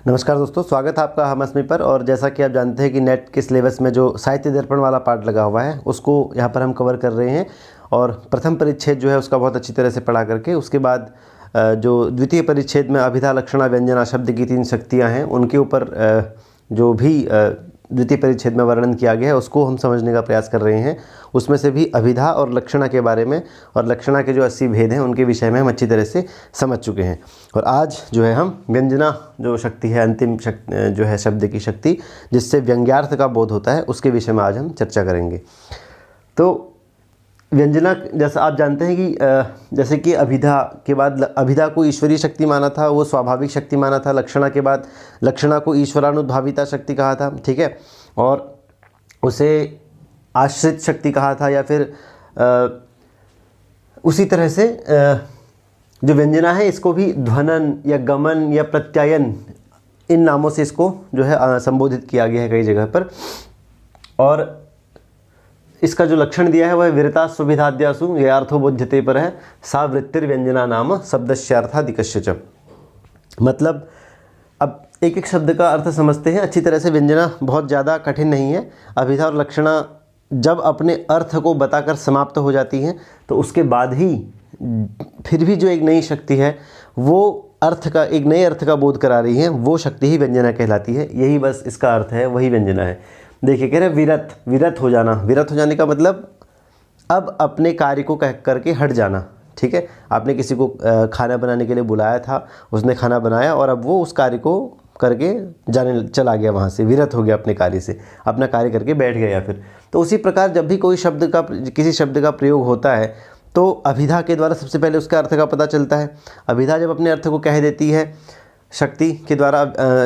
नमस्कार दोस्तों, स्वागत है आपका हम अस्मी पर। और जैसा कि आप जानते हैं कि नेट के सिलेबस में जो साहित्य दर्पण वाला पार्ट लगा हुआ है उसको यहाँ पर हम कवर कर रहे हैं। और प्रथम परिच्छेद जो है उसका बहुत अच्छी तरह से पढ़ा करके उसके बाद जो द्वितीय परिच्छेद में अभिधा, लक्षणा, व्यंजना शब्द की 3 शक्तियाँ हैं उनके ऊपर जो भी द्वितीय परिच्छेद में वर्णन किया गया है उसको हम समझने का प्रयास कर रहे हैं। उसमें से भी अभिधा और लक्षणा के बारे में और लक्षणा के जो 80 भेद हैं उनके विषय में हम अच्छी तरह से समझ चुके हैं। और आज जो है हम व्यंजना जो शक्ति है, अंतिम शक्ति जो है शब्द की शक्ति जिससे व्यंग्यार्थ का बोध होता है, उसके विषय में आज हम चर्चा करेंगे। तो व्यंजना, जैसा आप जानते हैं कि जैसे कि अभिधा के बाद अभिधा को ईश्वरीय शक्ति माना था, वो स्वाभाविक शक्ति माना था। लक्षणा के बाद लक्षणा को ईश्वरानुद्भाविता शक्ति कहा था, ठीक है, और उसे आश्रित शक्ति कहा था। या फिर उसी तरह से जो व्यंजना है इसको भी ध्वनन या गमन या प्रत्यायन, इन नामों से इसको जो है संबोधित किया गया है कई जगह पर। और इसका जो लक्षण दिया है वह विरता सुविधाद्यासु ये अर्थो बोध्यते पर है। सा वृत्तिर्व्यंजना नाम शब्दस्यार्थादिकस्य च। मतलब अब एक एक शब्द का अर्थ समझते हैं अच्छी तरह से। व्यंजना बहुत ज़्यादा कठिन नहीं है। अभिधा और लक्षणा जब अपने अर्थ को बताकर समाप्त हो जाती हैं तो उसके बाद ही फिर भी जो एक नई शक्ति है वो अर्थ का, एक नए अर्थ का बोध करा रही है, वो शक्ति ही व्यंजना कहलाती है। यही बस इसका अर्थ है, वही व्यंजना है। देखिए कह रहे विरत, विरत हो जाना। विरत हो जाने का मतलब अब अपने कार्य को कह करके हट जाना, ठीक है। आपने किसी को खाना बनाने के लिए बुलाया था, उसने खाना बनाया और अब वो उस कार्य को करके जाने चला गया, वहाँ से विरत हो गया अपने कार्य से, अपना कार्य करके बैठ गया। फिर तो उसी प्रकार जब भी कोई शब्द का, किसी शब्द का प्रयोग होता है तो अभिधा के द्वारा सबसे पहले उसका अर्थ का पता चलता है। अभिधा जब अपने अर्थ को कह देती है, शक्ति के द्वारा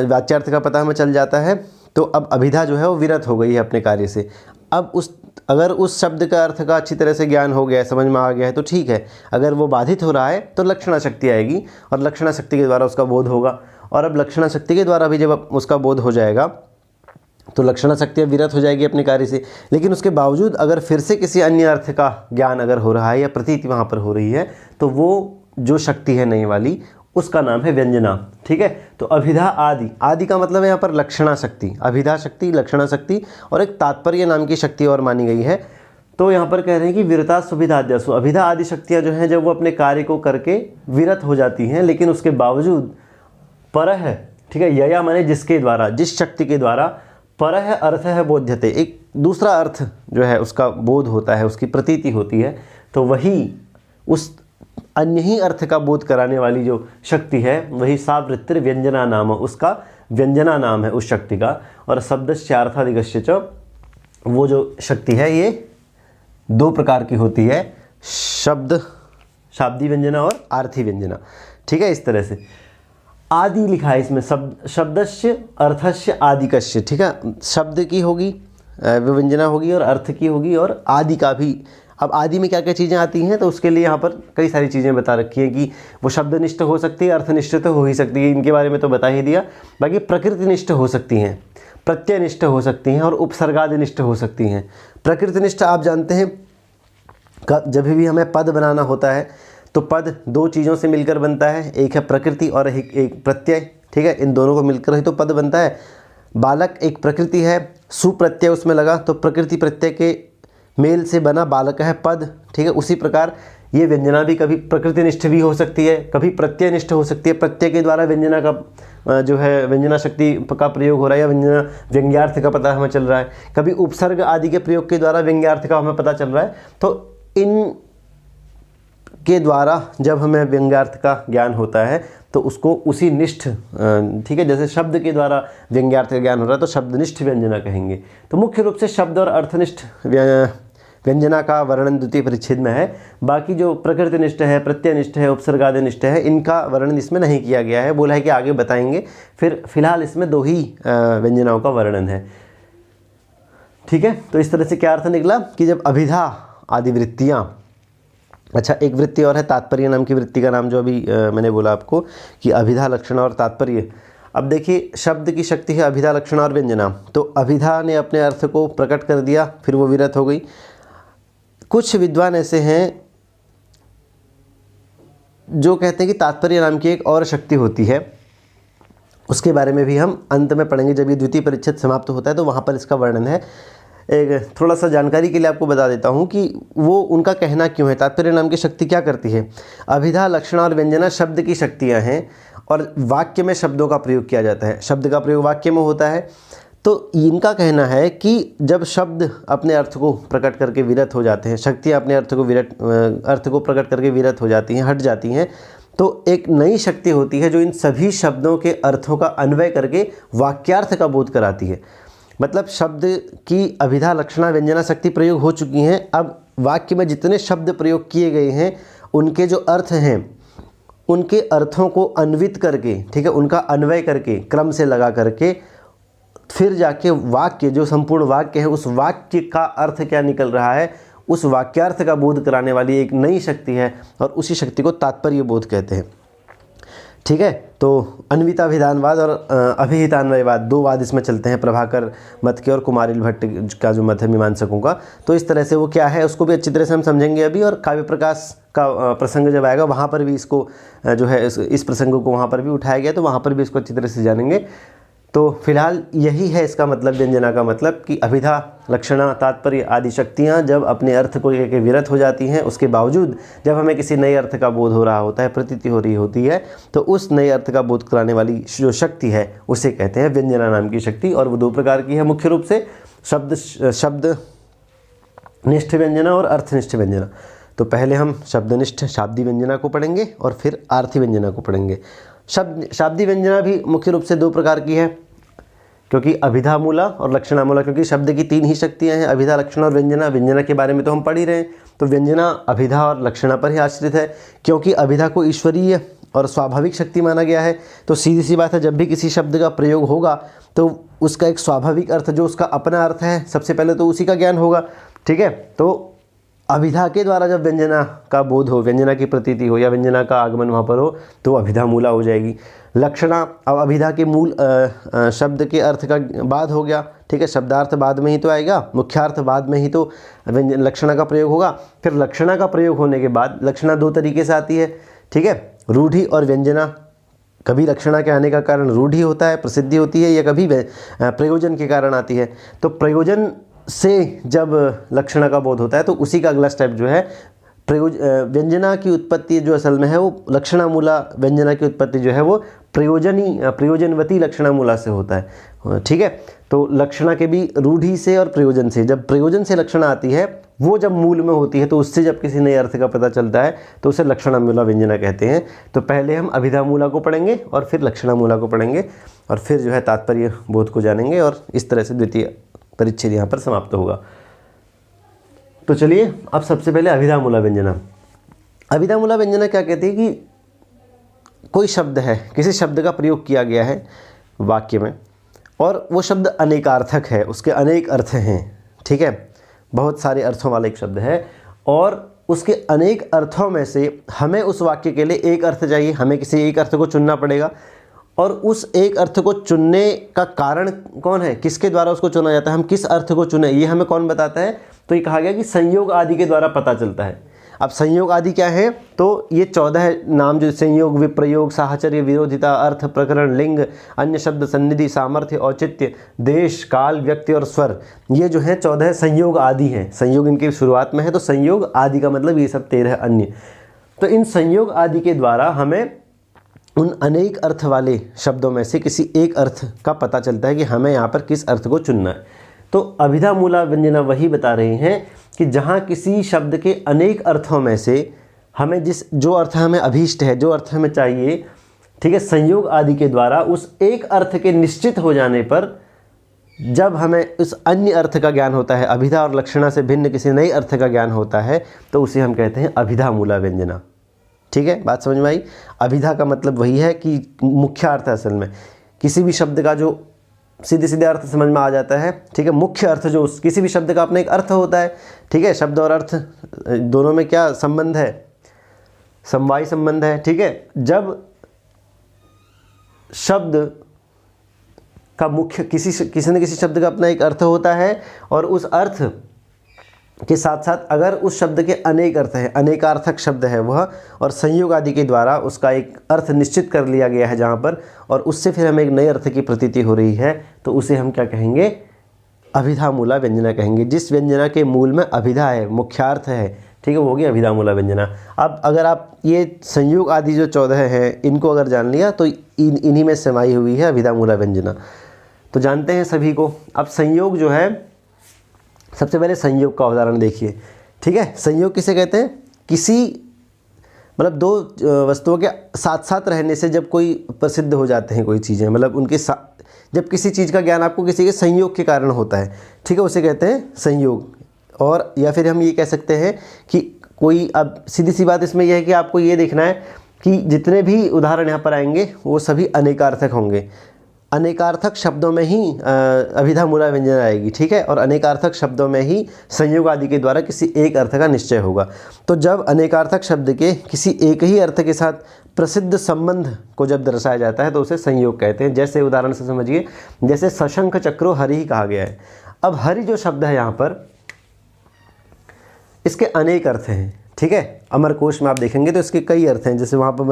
वाच्यार्थ का पता हमें चल जाता है। तो अब अभिधा जो है वो विरत हो गई है अपने कार्य से। अब अगर उस शब्द का अर्थ का अच्छी तरह से ज्ञान हो गया है, समझ में आ गया है तो ठीक है। अगर वो बाधित हो रहा है तो लक्षणा शक्ति आएगी और लक्षणा शक्ति के द्वारा उसका बोध होगा। और अब लक्षणा शक्ति के द्वारा भी जब उसका बोध हो जाएगा तो लक्षणा शक्ति विरत हो जाएगी अपने कार्य से। लेकिन उसके बावजूद अगर फिर से किसी अन्य अर्थ का ज्ञान अगर हो रहा है या प्रतीति वहाँ पर हो रही है तो वो जो शक्ति है नई वाली, उसका नाम है व्यंजना, ठीक है। तो अभिधा आदि, आदि का मतलब है यहाँ पर लक्षणा शक्ति, अभिधा शक्ति, लक्षणा शक्ति और एक तात्पर्य नाम की शक्ति और मानी गई है। तो यहाँ पर कह रहे हैं कि विरता सुविधाद्यासु, अभिधा आदि शक्तियाँ जो हैं जब वो अपने कार्य को करके विरत हो जाती हैं, लेकिन उसके बावजूद परह, ठीक है, यया माने जिसके द्वारा, जिस शक्ति के द्वारा, परह अर्थ है बोध्यते, एक दूसरा अर्थ जो है उसका बोध होता है, उसकी प्रतीति होती है। तो वही उस अन्य ही अर्थ का बोध कराने वाली जो शक्ति है वही सा वृत्तिर व्यंजना नाम, उसका व्यंजना नाम है उस शक्ति का। और शब्दस्यार्थादिकस्य च, वो जो शक्ति है ये 2 प्रकार की होती है, शब्द, शाब्दी व्यंजना और आर्थी व्यंजना, ठीक है। इस तरह से आदि लिखा है इसमें, शब्दस्य अर्थस्य आदिकस्य, ठीक है। शब्द की होगी व्यंजना होगी और अर्थ की होगी और आदि का भी। अब आदि में क्या क्या चीज़ें आती हैं तो उसके लिए यहाँ पर कई सारी चीज़ें बता रखी हैं कि वो शब्दनिष्ठ हो सकती है, अर्थनिष्ठ तो हो ही सकती है, इनके बारे में तो बता ही दिया। बाकी प्रकृतिनिष्ठ हो सकती हैं, प्रत्ययनिष्ठ हो सकती हैं और उपसर्गादिनिष्ठ हो सकती हैं। प्रकृतिनिष्ठ आप जानते हैं जब भी हमें पद बनाना होता है तो पद 2 चीज़ों से मिलकर बनता है, एक है प्रकृति और एक प्रत्यय, ठीक है। इन दोनों को मिलकर ही तो पद बनता है। बालक एक प्रकृति है, सुप्रत्यय उसमें लगा तो प्रकृति प्रत्यय के मेल से बना बालक है पद, ठीक है। उसी प्रकार ये व्यंजना भी कभी प्रकृतिनिष्ठ भी हो सकती है, कभी प्रत्ययनिष्ठ हो सकती है। प्रत्यय के द्वारा व्यंजना का जो है व्यंजना शक्ति का प्रयोग हो रहा है या व्यंजना व्यंग्यार्थ का पता हमें चल रहा है। कभी उपसर्ग आदि के प्रयोग के द्वारा व्यंग्यार्थ का हमें पता चल रहा है। तो इन के द्वारा जब हमें व्यंग्यार्थ का ज्ञान होता है तो उसको उसी निष्ठ, ठीक है, जैसे शब्द के द्वारा व्यंग्यार्थ का ज्ञान हो रहा है तो शब्दनिष्ठ व्यंजना कहेंगे। तो मुख्य रूप से शब्द और अर्थनिष्ठ व्यंजना का वर्णन द्वितीय परिच्छेद में है। बाकी जो प्रकृतिनिष्ठ है, प्रत्ययनिष्ठ है, उपसर्गादिनिष्ठ है, इनका वर्णन इसमें नहीं किया गया है। बोला है कि आगे बताएंगे। फिलहाल इसमें 2 ही व्यंजनाओं का वर्णन है, ठीक है। तो इस तरह से क्या अर्थ निकला कि जब अभिधा आदि वृत्तियाँ, अच्छा एक वृत्ति और है तात्पर्य नाम की वृत्ति का नाम जो अभी मैंने बोला आपको कि अभिधा, लक्षण और तात्पर्य। अब देखिए शब्द की शक्ति है अभिधा, लक्षण और व्यंजना। तो अभिधा ने अपने अर्थ को प्रकट कर दिया, फिर वो विरत हो गई। कुछ विद्वान ऐसे हैं जो कहते हैं कि तात्पर्य नाम की एक और शक्ति होती है उसके बारे में भी हम अंत में पढ़ेंगे, जब ये द्वितीय परिच्छेद समाप्त होता है तो वहाँ पर इसका वर्णन है। एक थोड़ा सा जानकारी के लिए आपको बता देता हूँ कि वो उनका कहना क्यों है। तात्पर्य नाम की शक्ति क्या करती है? अभिधा, लक्षणा और व्यंजना शब्द की शक्तियाँ हैं और वाक्य में शब्दों का प्रयोग किया जाता है। शब्द का प्रयोग वाक्य में होता है। तो इनका कहना है कि जब शब्द अपने अर्थ को प्रकट करके विरत हो जाते हैं, शक्तियाँ अपने अर्थ को प्रकट करके विरत हो जाती हैं, हट जाती हैं, तो एक नई शक्ति होती है जो इन सभी शब्दों के अर्थों का अन्वय करके वाक्यार्थ का बोध कराती है। मतलब शब्द की अभिधा, लक्षणा, व्यंजना शक्ति प्रयोग हो चुकी हैं। अब वाक्य में जितने शब्द प्रयोग किए गए हैं उनके जो अर्थ हैं, उनके अर्थों को अन्वित करके, ठीक है, उनका अन्वय करके, क्रम से लगा करके, फिर जाके वाक्य, जो संपूर्ण वाक्य है, उस वाक्य का अर्थ क्या निकल रहा है, उस वाक्यार्थ का बोध कराने वाली एक नई शक्ति है और उसी शक्ति को तात्पर्य बोध कहते हैं। ठीक है, तो अन्विताभिधानवाद और अभिहितान्वयवाद, दो वाद इसमें चलते हैं, प्रभाकर मत के और कुमारिल भट्ट का जो मत है मीमांसकों का। तो इस तरह से वो क्या है उसको भी अच्छी तरह से हम समझेंगे अभी, और काव्य प्रकाश का प्रसंग जब आएगा वहाँ पर भी इसको जो है इस प्रसंग को वहाँ पर भी उठाया गया, तो वहाँ पर भी इसको अच्छी तरह से जानेंगे। तो फिलहाल यही है इसका मतलब, व्यंजना का मतलब कि अभिधा, लक्षणा, तात्पर्य आदि शक्तियाँ जब अपने अर्थ को लेकर विरत हो जाती हैं, उसके बावजूद जब हमें किसी नए अर्थ का बोध हो रहा होता है, प्रतीति हो रही होती है, तो उस नए अर्थ का बोध कराने वाली जो शक्ति है उसे कहते हैं व्यंजना नाम की शक्ति। और वो दो प्रकार की है मुख्य रूप से, शब्दनिष्ठ व्यंजना और अर्थनिष्ठ व्यंजना। तो पहले हम शब्दनिष्ठ शाब्दी व्यंजना को पढ़ेंगे और फिर आर्थी व्यंजना को पढ़ेंगे। शाब्दी व्यंजना भी मुख्य रूप से दो प्रकार की है, क्योंकि अभिधा मूला और लक्षणा मूला, क्योंकि शब्द की तीन ही शक्तियाँ हैं, अभिधा, लक्षणा और व्यंजना। व्यंजना के बारे में तो हम पढ़ ही रहे हैं, तो व्यंजना अभिधा और लक्षणा पर ही आश्रित है, क्योंकि अभिधा को ईश्वरीय और स्वाभाविक शक्ति माना गया है। तो सीधी सी बात है, जब भी किसी शब्द का प्रयोग होगा तो उसका एक स्वाभाविक अर्थ, जो उसका अपना अर्थ है, सबसे पहले तो उसी का ज्ञान होगा। ठीक है, तो अभिधा के द्वारा जब व्यंजना का बोध हो, व्यंजना की प्रतीति हो या व्यंजना का आगमन वहाँ पर हो, तो अभिधा मूला हो जाएगी। लक्षणा, अब अभिधा के मूल शब्द के अर्थ का बाद हो गया, ठीक है, शब्दार्थ बाद में ही तो आएगा, मुख्यार्थ बाद में ही तो लक्षणा का प्रयोग होगा। फिर लक्षणा का प्रयोग होने के बाद, लक्षणा दो तरीके से आती है, ठीक है, रूढ़ि और व्यंजना। कभी लक्षणा के आने का कारण रूढ़ि होता है, प्रसिद्धि होती है, या कभी प्रयोजन के कारण आती है। तो प्रयोजन से जब लक्षणा का बोध होता है तो उसी का अगला स्टेप जो है व्यंजना की उत्पत्ति जो असल में है वो लक्षणा मूला, व्यंजना की उत्पत्ति जो है वो प्रयोजनवती लक्षणा मूला से होता है। ठीक है, तो लक्षणा के भी रूढ़ि से और प्रयोजन से, जब प्रयोजन से लक्षणा आती है वो जब मूल में होती है, तो उससे जब किसी नए अर्थ का पता चलता है तो उसे लक्षणा मूला व्यंजना कहते हैं। तो पहले हम अभिधा मूला को पढ़ेंगे और फिर लक्षणा मूला को पढ़ेंगे और फिर जो है तात्पर्य बोध को जानेंगे, और इस तरह से द्वितीय परिच्छेद यहाँ पर समाप्त होगा। तो चलिए अब सबसे पहले अभिधा मूला व्यंजना। अभिधा मूला व्यंजना क्या कहती है कि कोई शब्द है, किसी शब्द का प्रयोग किया गया है वाक्य में और वो शब्द अनेकार्थक है, उसके अनेक अर्थ हैं। ठीक है, बहुत सारे अर्थों वाला एक शब्द है और उसके अनेक अर्थों में से हमें उस वाक्य के लिए एक अर्थ चाहिए, हमें किसी एक अर्थ को चुनना पड़ेगा। और उस एक अर्थ को चुनने का कारण कौन है, किसके द्वारा उसको चुना जाता है, हम किस अर्थ को चुने, ये हमें कौन बताता है? तो ये कहा गया कि संयोग आदि के द्वारा पता चलता है। अब संयोग आदि क्या है? तो ये 14 नाम जो संयोग, विप्रयोग, साहचर्य, विरोधिता, अर्थ, प्रकरण, लिंग, अन्य शब्द, सन्निधि, सामर्थ्य, औचित्य, देश, काल, व्यक्ति और स्वर, ये जो है 14 संयोग आदि हैं। संयोग इनकी शुरुआत में है, तो संयोग आदि का मतलब ये सब 13 अन्य। तो इन संयोग आदि के द्वारा हमें उन अनेक अर्थ वाले शब्दों में से किसी एक अर्थ का पता चलता है कि हमें यहाँ पर किस अर्थ को चुनना है। तो अभिधा मूला व्यंजना वही बता रहे हैं कि जहाँ किसी शब्द के अनेक अर्थों में से हमें जो अर्थ हमें अभीष्ट है, जो अर्थ हमें चाहिए, ठीक है, संयोग आदि के द्वारा उस एक अर्थ के निश्चित हो जाने पर जब हमें उस अन्य अर्थ का ज्ञान होता है, अभिधा और लक्षणा से भिन्न किसी नए अर्थ का ज्ञान होता है, तो उसे हम कहते हैं अभिधा मूला व्यंजना। ठीक है, बात समझ में आई? अभिधा का मतलब वही है कि मुख्य अर्थ असल में किसी भी शब्द का जो सीधे सीधे अर्थ समझ में आ जाता है। ठीक है, मुख्य अर्थ जो किसी भी शब्द का अपना एक अर्थ होता है। ठीक है, शब्द और अर्थ दोनों में क्या संबंध है? समवायी संबंध है। ठीक है, जब शब्द का मुख्य किसी न किसी शब्द का अपना एक अर्थ होता है और उस अर्थ के साथ साथ अगर उस शब्द के अनेक अर्थ हैं, अनेकार्थक शब्द है वह, और संयोग आदि के द्वारा उसका एक अर्थ निश्चित कर लिया गया है जहाँ पर, और उससे फिर हमें एक नए अर्थ की प्रतीति हो रही है, तो उसे हम क्या कहेंगे? अभिधा मूला व्यंजना कहेंगे। जिस व्यंजना के मूल में अभिधा है, मुख्यार्थ है, ठीक है, वो होगी अभिधा मूला व्यंजना। अब अगर आप ये संयोग आदि जो 14 हैं इनको अगर जान लिया तो इन्हीं में समाई हुई है अभिधा मूला व्यंजना। तो जानते हैं सभी को। अब संयोग जो है, सबसे पहले संयोग का उदाहरण देखिए, ठीक है। संयोग किसे कहते हैं? किसी मतलब दो वस्तुओं के साथ साथ रहने से जब कोई प्रसिद्ध हो जाते हैं कोई चीज़ें, मतलब उनके साथ जब किसी चीज़ का ज्ञान आपको किसी के संयोग के कारण होता है, ठीक है, उसे कहते हैं संयोग। और या फिर हम ये कह सकते हैं कि कोई, अब सीधी सी बात इसमें यह है कि आपको ये देखना है कि जितने भी उदाहरण यहाँ पर आएंगे वो सभी अनेकार्थक होंगे। अनेकार्थक शब्दों में ही अभिधा मूला व्यंजना आएगी, ठीक है, और अनेकार्थक शब्दों में ही संयोग आदि के द्वारा किसी एक अर्थ का निश्चय होगा। तो जब अनेकार्थक शब्द के किसी एक ही अर्थ के साथ प्रसिद्ध संबंध को जब दर्शाया जाता है तो उसे संयोग कहते हैं। जैसे उदाहरण से समझिए, जैसे सशंख चक्रो हरि ही कहा गया है। अब हरि जो शब्द है यहाँ पर, इसके अनेक अर्थ हैं, ठीक है। अमरकोश में आप देखेंगे तो इसके कई अर्थ हैं। जैसे वहाँ पर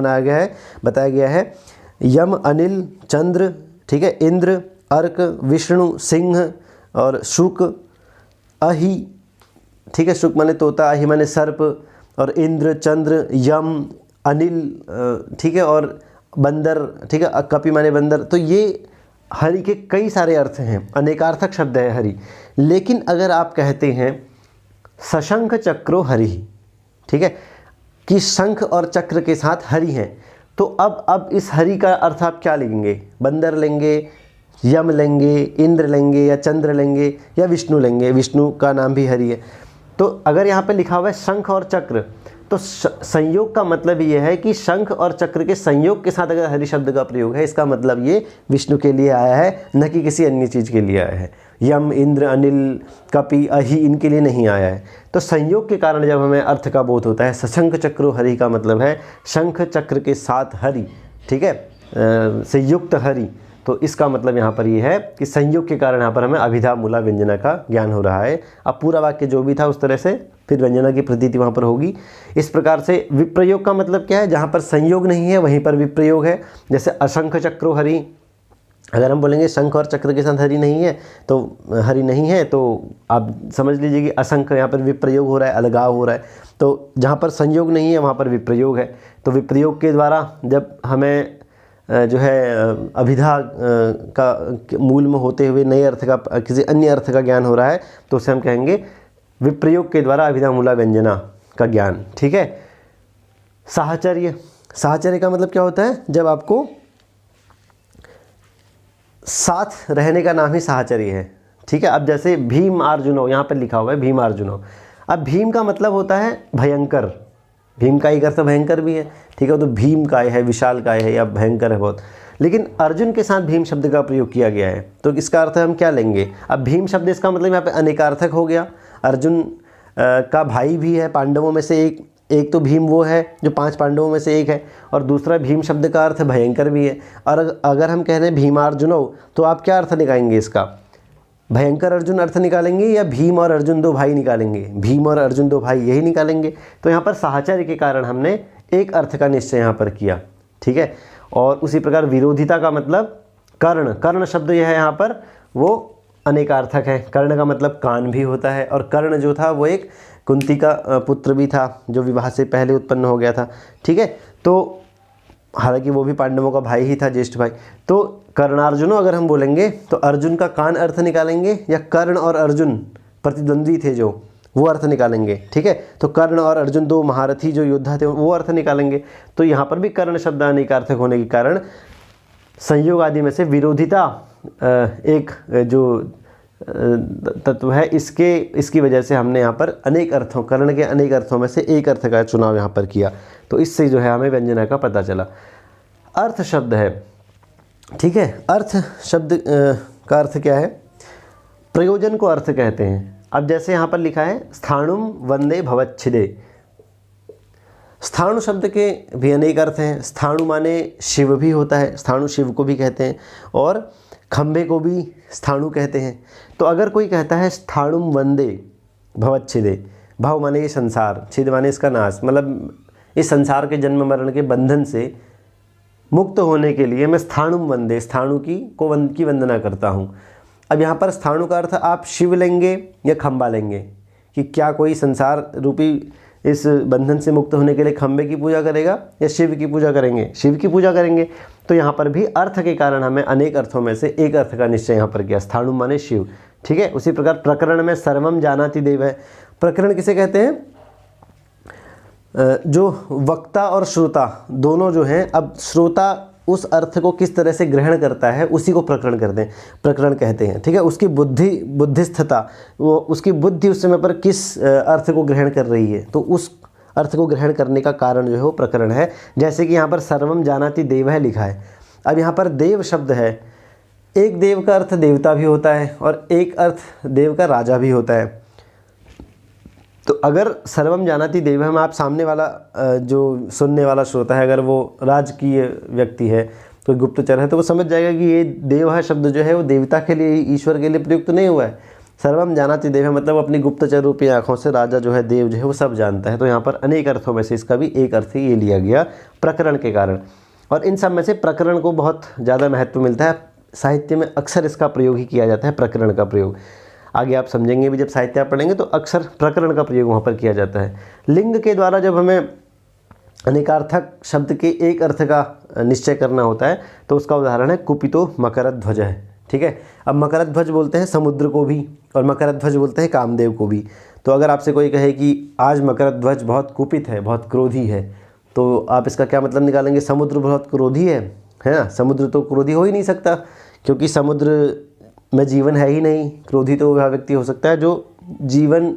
बताया गया है यम, अनिल, चंद्र, ठीक है, इंद्र, अर्क, विष्णु, सिंह और शुक, अहि, ठीक है, शुक माने तोता, अहि माने सर्प, और इंद्र, चंद्र, यम, अनिल, ठीक है, और बंदर, ठीक है, कपि माने बंदर। तो ये हरि के कई सारे अर्थ हैं, अनेकार्थक शब्द है हरि। लेकिन अगर आप कहते हैं सशंख चक्रो हरि, ठीक है, कि शंख और चक्र के साथ हरि हैं, तो अब इस हरि का अर्थ आप क्या लेंगे? बंदर लेंगे, यम लेंगे, इंद्र लेंगे, या चंद्र लेंगे, या विष्णु लेंगे? विष्णु का नाम भी हरि है। तो अगर यहाँ पे लिखा हुआ है शंख और चक्र, तो संयोग का मतलब ये है कि शंख और चक्र के संयोग के साथ अगर हरि शब्द का प्रयोग है, इसका मतलब ये विष्णु के लिए आया है, न कि किसी अन्य चीज़ के लिए आया है। यम, इंद्र, अनिल, कपि, अहि इनके लिए नहीं आया है। तो संयोग के कारण जब हमें अर्थ का बोध होता है, सशंख चक्रो हरि का मतलब है शंख चक्र के साथ हरि, ठीक है, संयुक्त हरि। तो इसका मतलब यहाँ पर ये है कि संयोग के कारण यहाँ पर हमें अभिधा मूला व्यंजना का ज्ञान हो रहा है। अब पूरा वाक्य जो भी था उस तरह से फिर व्यंजना की प्रतीति वहाँ पर होगी। इस प्रकार से विप्रयोग का मतलब क्या है? जहाँ पर संयोग नहीं है वहीं पर विप्रयोग है। जैसे असंख चक्रो हरि, अगर हम बोलेंगे शंख और चक्र के साथ हरि नहीं है, तो आप समझ लीजिए कि असंख यहाँ पर विप्रयोग हो रहा है, अलगाव हो रहा है। तो जहाँ पर संयोग नहीं है वहाँ पर विप्रयोग है। तो विप्रयोग के द्वारा जब हमें जो है अभिधा का मूल में होते हुए नए अर्थ का, किसी अन्य अर्थ का ज्ञान हो रहा है, तो उसे हम कहेंगे विप्रयोग के द्वारा अभिधा मूला व्यंजना का ज्ञान, ठीक है। साहचर्य, साहचर्य का मतलब क्या होता है? जब आपको साथ रहने का नाम ही साहचर्य है, ठीक है। अब जैसे भीम अर्जुनो, यहाँ पर लिखा हुआ है भीम अर्जुनो। अब भीम का मतलब होता है भयंकर, भीम का एक अर्थ भयंकर भी है, ठीक है। तो भीम काय है, विशाल काय है, या भयंकर है बहुत। लेकिन अर्जुन के साथ भीम शब्द का प्रयोग किया गया है, तो इसका अर्थ हम क्या लेंगे? अब भीम शब्द, इसका मतलब यहाँ पे अनेकार्थक हो गया। अर्जुन का भाई भी है पांडवों में से एक तो भीम वो है जो 5 पांडवों में से एक है, और दूसरा भीम शब्द का अर्थ भयंकर भी है। और अगर हम कह रहे हैं भीमार्जुनो, तो आप क्या अर्थ निकालेंगे इसका? भयंकर अर्जुन अर्थ निकालेंगे या भीम और अर्जुन 2 भाई निकालेंगे? भीम और अर्जुन 2 भाई यही निकालेंगे। तो यहाँ पर साहचर्य के कारण हमने एक अर्थ का निश्चय यहाँ पर किया, ठीक है। और उसी प्रकार विरोधिता का मतलब कर्ण, कर्ण शब्द यह है यहाँ पर वो अनेकार्थक है। कर्ण का मतलब कान भी होता है, और कर्ण जो था वो एक कुंती का पुत्र भी था जो विवाह से पहले उत्पन्न हो गया था, ठीक है। तो हालांकि वो भी पांडवों का भाई ही था, ज्येष्ठ भाई। तो कर्णार्जुनो अगर हम बोलेंगे तो अर्जुन का कान अर्थ निकालेंगे, या कर्ण और अर्जुन प्रतिद्वंद्वी थे जो, वो अर्थ निकालेंगे, ठीक है। तो कर्ण और अर्जुन 2 महारथी जो योद्धा थे वो अर्थ निकालेंगे। तो यहाँ पर भी कर्ण शब्द अनेकार्थक होने के कारण संयोग आदि में से विरोधिता एक जो तत्व है, इसकी वजह से हमने यहाँ पर अनेक अर्थों, कर्ण के अनेक अर्थों में से एक अर्थ का चुनाव यहाँ पर किया। तो इससे जो है हमें व्यंजना का पता चला। अर्थ शब्द है, ठीक है। अर्थ शब्द का अर्थ क्या है? प्रयोजन को अर्थ कहते हैं। अब जैसे यहाँ पर लिखा है स्थाणुम वंदे भवच्छिदे। स्थाणु शब्द के भी अनेक अर्थ हैं। स्थाणु माने शिव भी होता है, स्थाणु शिव को भी कहते हैं, और खंबे को भी स्थाणु कहते हैं। तो अगर कोई कहता है स्थाणुम वंदे, भवच्छिदे, भव माने ये संसार, छिद माने इसका नाश, मतलब इस संसार के जन्म मरण के बंधन से मुक्त होने के लिए मैं स्थाणुम वंदे, स्थाणु की वंदना करता हूँ। अब यहाँ पर स्थाणु का अर्थ आप शिव लेंगे या खंबा लेंगे, कि क्या कोई संसार रूपी इस बंधन से मुक्त होने के लिए खंबे की पूजा करेगा या शिव की पूजा करेंगे? शिव की पूजा करेंगे। तो यहाँ पर भी अर्थ के कारण हमें अनेक अर्थों में से एक अर्थ का निश्चय यहाँ पर किया, स्थाणु माने शिव। ठीक है, उसी प्रकार प्रकरण में सर्वम जानाति देव है। प्रकरण किसे कहते हैं? जो वक्ता और श्रोता दोनों जो हैं, अब श्रोता उस अर्थ को किस तरह से ग्रहण करता है उसी को प्रकरण कहते हैं। ठीक है, उसकी बुद्धिस्थता, वो उसकी बुद्धि उस समय पर किस अर्थ को ग्रहण कर रही है, तो उस अर्थ को ग्रहण करने का कारण जो है वो प्रकरण है। जैसे कि यहाँ पर सर्वम जानाति देव है लिखा है। अब यहाँ पर देव शब्द है, एक देव का अर्थ देवता भी होता है और एक अर्थ देव का राजा भी होता है। तो अगर सर्वम जानाति देव में आप सामने वाला जो सुनने वाला श्रोता है, अगर वो राजकीय व्यक्ति है, कोई गुप्तचर है, तो वो समझ जाएगा कि ये देव है शब्द जो है वो देवता के लिए, ईश्वर के लिए प्रयुक्त नहीं हुआ है। सर्वम जानाति देव मतलब अपनी गुप्तचर रूपी आँखों से राजा जो है, देव जो है वो सब जानता है। तो यहाँ पर अनेक अर्थों में से इसका भी एक अर्थ ये लिया गया प्रकरण के कारण। और इन सब में से प्रकरण को बहुत ज़्यादा महत्व मिलता है। साहित्य में अक्सर इसका प्रयोग ही किया जाता है, प्रकरण का प्रयोग। आगे आप समझेंगे भी, जब साहित्य आप पढ़ेंगे तो अक्सर प्रकरण का प्रयोग वहाँ पर किया जाता है। लिंग के द्वारा जब हमें अनेकार्थक शब्द के एक अर्थ का निश्चय करना होता है तो उसका उदाहरण है कुपितो मकरध्वज है। ठीक है, अब मकरध्वज बोलते हैं समुद्र को भी और मकरध्वज बोलते हैं कामदेव को भी। तो अगर आपसे कोई कहे कि आज मकरध्वज बहुत कुपित है, बहुत क्रोधी है, तो आप इसका क्या मतलब निकालेंगे? समुद्र बहुत क्रोधी है ना? समुद्र तो क्रोधी हो ही नहीं सकता, क्योंकि समुद्र में जीवन है ही नहीं। क्रोधी तो वह व्यक्ति हो सकता है जो जीवन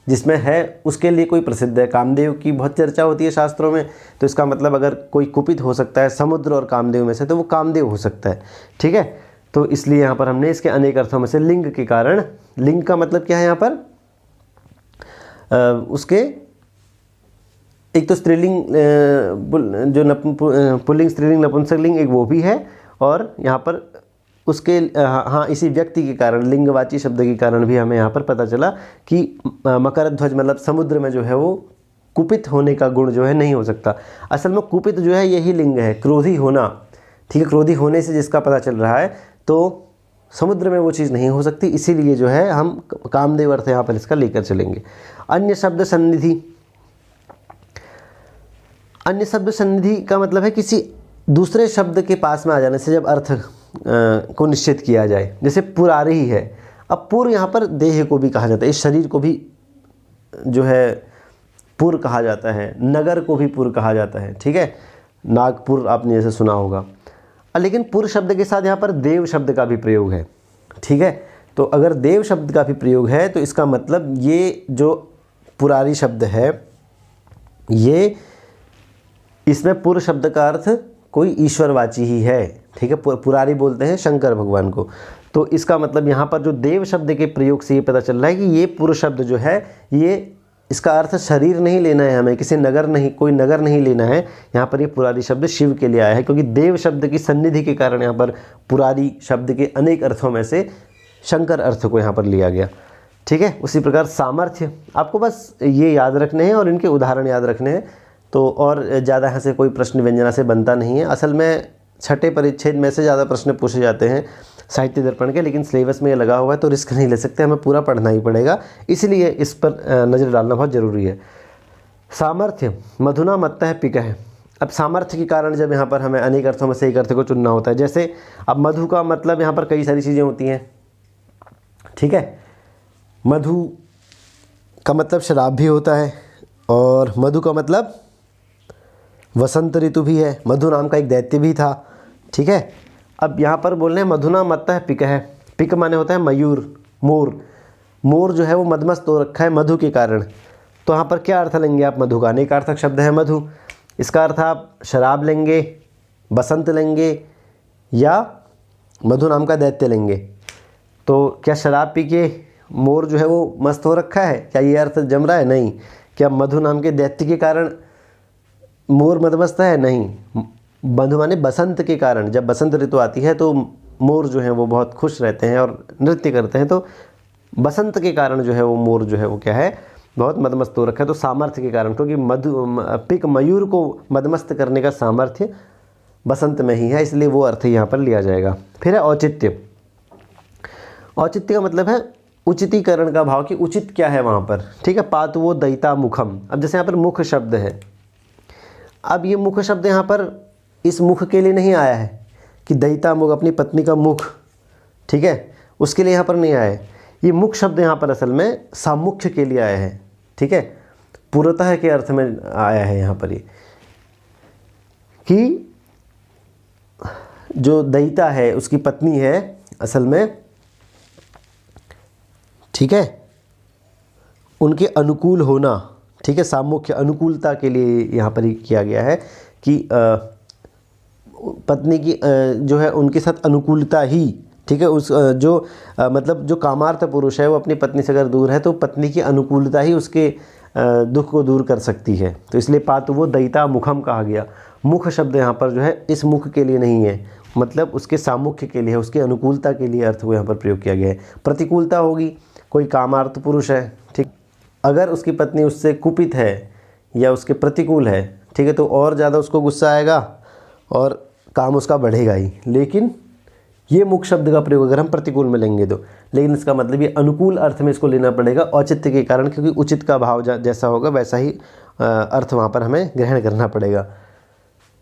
जिसमें है उसके लिए कोई प्रसिद्ध है। कामदेव की बहुत चर्चा होती है शास्त्रों में, तो इसका मतलब अगर कोई कुपित हो सकता है समुद्र और कामदेव में से, तो वो कामदेव हो सकता है। ठीक है, तो इसलिए यहाँ पर हमने इसके अनेक अर्थों में से लिंग के कारण, लिंग का मतलब क्या है यहाँ पर? उसके एक तो स्त्रीलिंग जो पुल्लिंग स्त्रीलिंग नपुंसक लिंग एक वो भी है, और यहाँ पर उसके हाँ इसी व्यक्ति के कारण, लिंगवाची शब्द के कारण भी हमें यहाँ पर पता चला कि मकरध्वज मतलब समुद्र में जो है वो कुपित होने का गुण जो है नहीं हो सकता। असल में कुपित जो है यही लिंग है, क्रोधी होना। ठीक है, क्रोधी होने से जिसका पता चल रहा है, तो समुद्र में वो चीज़ नहीं हो सकती। इसीलिए जो है हम कामदेव अर्थ यहाँ पर इसका लेकर चलेंगे। अन्य शब्द सन्निधि, अन्य शब्द सन्निधि का मतलब है किसी दूसरे शब्द के पास में आ जाने से जब अर्थ को निश्चित किया जाए। जैसे पुरारी है, अब पुर यहाँ पर देह को भी कहा जाता है, इस शरीर को भी जो है पुर कहा जाता है, नगर को भी पुर कहा जाता है। ठीक है, नागपुर आपने जैसे सुना होगा। लेकिन पुर शब्द के साथ यहाँ पर देव शब्द का भी प्रयोग है। ठीक है, तो अगर देव शब्द का भी प्रयोग है तो इसका मतलब ये जो पुरारी शब्द है, ये इसमें पुर शब्द का अर्थ कोई ईश्वरवाची ही है। ठीक है, पुरारी बोलते हैं शंकर भगवान को। तो इसका मतलब यहाँ पर जो देव शब्द के प्रयोग से ये पता चल रहा है कि ये पुर शब्द जो है, ये इसका अर्थ शरीर नहीं लेना है हमें, किसी नगर नहीं, कोई नगर नहीं लेना है। यहाँ पर ये पुरारी शब्द शिव के लिए आया है, क्योंकि देव शब्द की सन्निधि के कारण यहाँ पर पुरारी शब्द के अनेक अर्थों में से शंकर अर्थ को यहाँ पर लिया गया। ठीक है, उसी प्रकार सामर्थ्य, आपको बस ये याद रखने हैं और इनके उदाहरण याद रखने हैं। तो और ज़्यादा यहाँ से कोई प्रश्न व्यंजना से बनता नहीं है। असल में छठे परिच्छेद में से ज़्यादा प्रश्न पूछे जाते हैं साहित्य दर्पण के, लेकिन सिलेबस में ये लगा हुआ है तो रिस्क नहीं ले सकते, हमें पूरा पढ़ना ही पड़ेगा, इसलिए इस पर नज़र डालना बहुत ज़रूरी है। सामर्थ्य, मधुना मत्तः पिकः। अब सामर्थ्य के कारण जब यहाँ पर हमें अनेक अर्थों में से एक अर्थ को चुनना होता है, जैसे अब मधु का मतलब यहाँ पर कई सारी चीज़ें होती हैं। ठीक है, मधु का मतलब शराब भी होता है, और मधु का मतलब वसंत ऋतु भी है। मधु नाम का एक दैत्य भी था। ठीक है, अब यहाँ पर बोल रहे हैं मधुना मत्तः पिकः। पिक माने होता है मयूर, मोर। मोर जो है वो मदमस्त हो रखा है मधु के कारण। तो यहाँ पर क्या अर्थ लेंगे आप मधु का? अनेकार्थक शब्द है मधु, इसका अर्थ आप शराब लेंगे, बसंत लेंगे, या मधु नाम का दैत्य लेंगे। तो क्या शराब पी के मोर जो है वो मस्त हो रखा है, क्या ये अर्थ जम रहा है? नहीं। क्या मधु नाम के दैत्य के कारण मोर मदमस्त है? नहीं। मधु माने बसंत के कारण, जब बसंत ऋतु आती है तो मोर जो है वो बहुत खुश रहते हैं और नृत्य करते हैं, तो बसंत के कारण जो है वो मोर जो है वो क्या है, बहुत मदमस्त हो रखा है। तो सामर्थ्य के कारण, क्योंकि पिक मयूर को मदमस्त करने का सामर्थ्य बसंत में ही है, इसलिए वो अर्थ यहाँ पर लिया जाएगा। फिर है औचित्य। औचित्य का मतलब है उचितीकरण का भाव, कि उचित क्या है वहाँ पर, ठीक है। पातु वो दयिता मुखम। अब जैसे यहाँ पर मुख शब्द है, अब ये मुख शब्द यहाँ पर इस मुख के लिए नहीं आया है कि दयिता मुख, अपनी पत्नी का मुख, ठीक है, उसके लिए यहाँ पर नहीं आया है। ये मुख शब्द यहाँ पर असल में सामुख्य के लिए आया है, ठीक है, पूर्णतः के अर्थ में आया है यहाँ पर ये, कि जो दयिता है उसकी पत्नी है असल में, ठीक है, उनके अनुकूल होना, ठीक है, सामुख्य अनुकूलता के लिए यहाँ पर ही किया गया है कि पत्नी की जो है उनके साथ अनुकूलता ही, ठीक है, उस जो मतलब जो कामार्थ पुरुष है वो अपनी पत्नी से अगर दूर है तो पत्नी की अनुकूलता ही उसके दुख को दूर कर सकती है। तो इसलिए पातु वो दयिता मुखम कहा गया। मुख शब्द यहाँ पर जो है इस मुख के लिए नहीं है, मतलब उसके सामुख्य के लिए है, उसकी अनुकूलता के लिए अर्थ को यहाँ पर प्रयोग किया गया है। प्रतिकूलता होगी, कोई कामार्थ पुरुष है, ठीक, अगर उसकी पत्नी उससे कुपित है या उसके प्रतिकूल है, ठीक है, तो और ज़्यादा उसको गुस्सा आएगा और काम उसका बढ़ेगा ही। लेकिन ये मुख शब्द का प्रयोग अगर हम प्रतिकूल में लेंगे तो, लेकिन इसका मतलब ये अनुकूल अर्थ में इसको लेना पड़ेगा औचित्य के कारण, क्योंकि उचित का भाव जैसा होगा वैसा ही अर्थ वहाँ पर हमें ग्रहण करना पड़ेगा।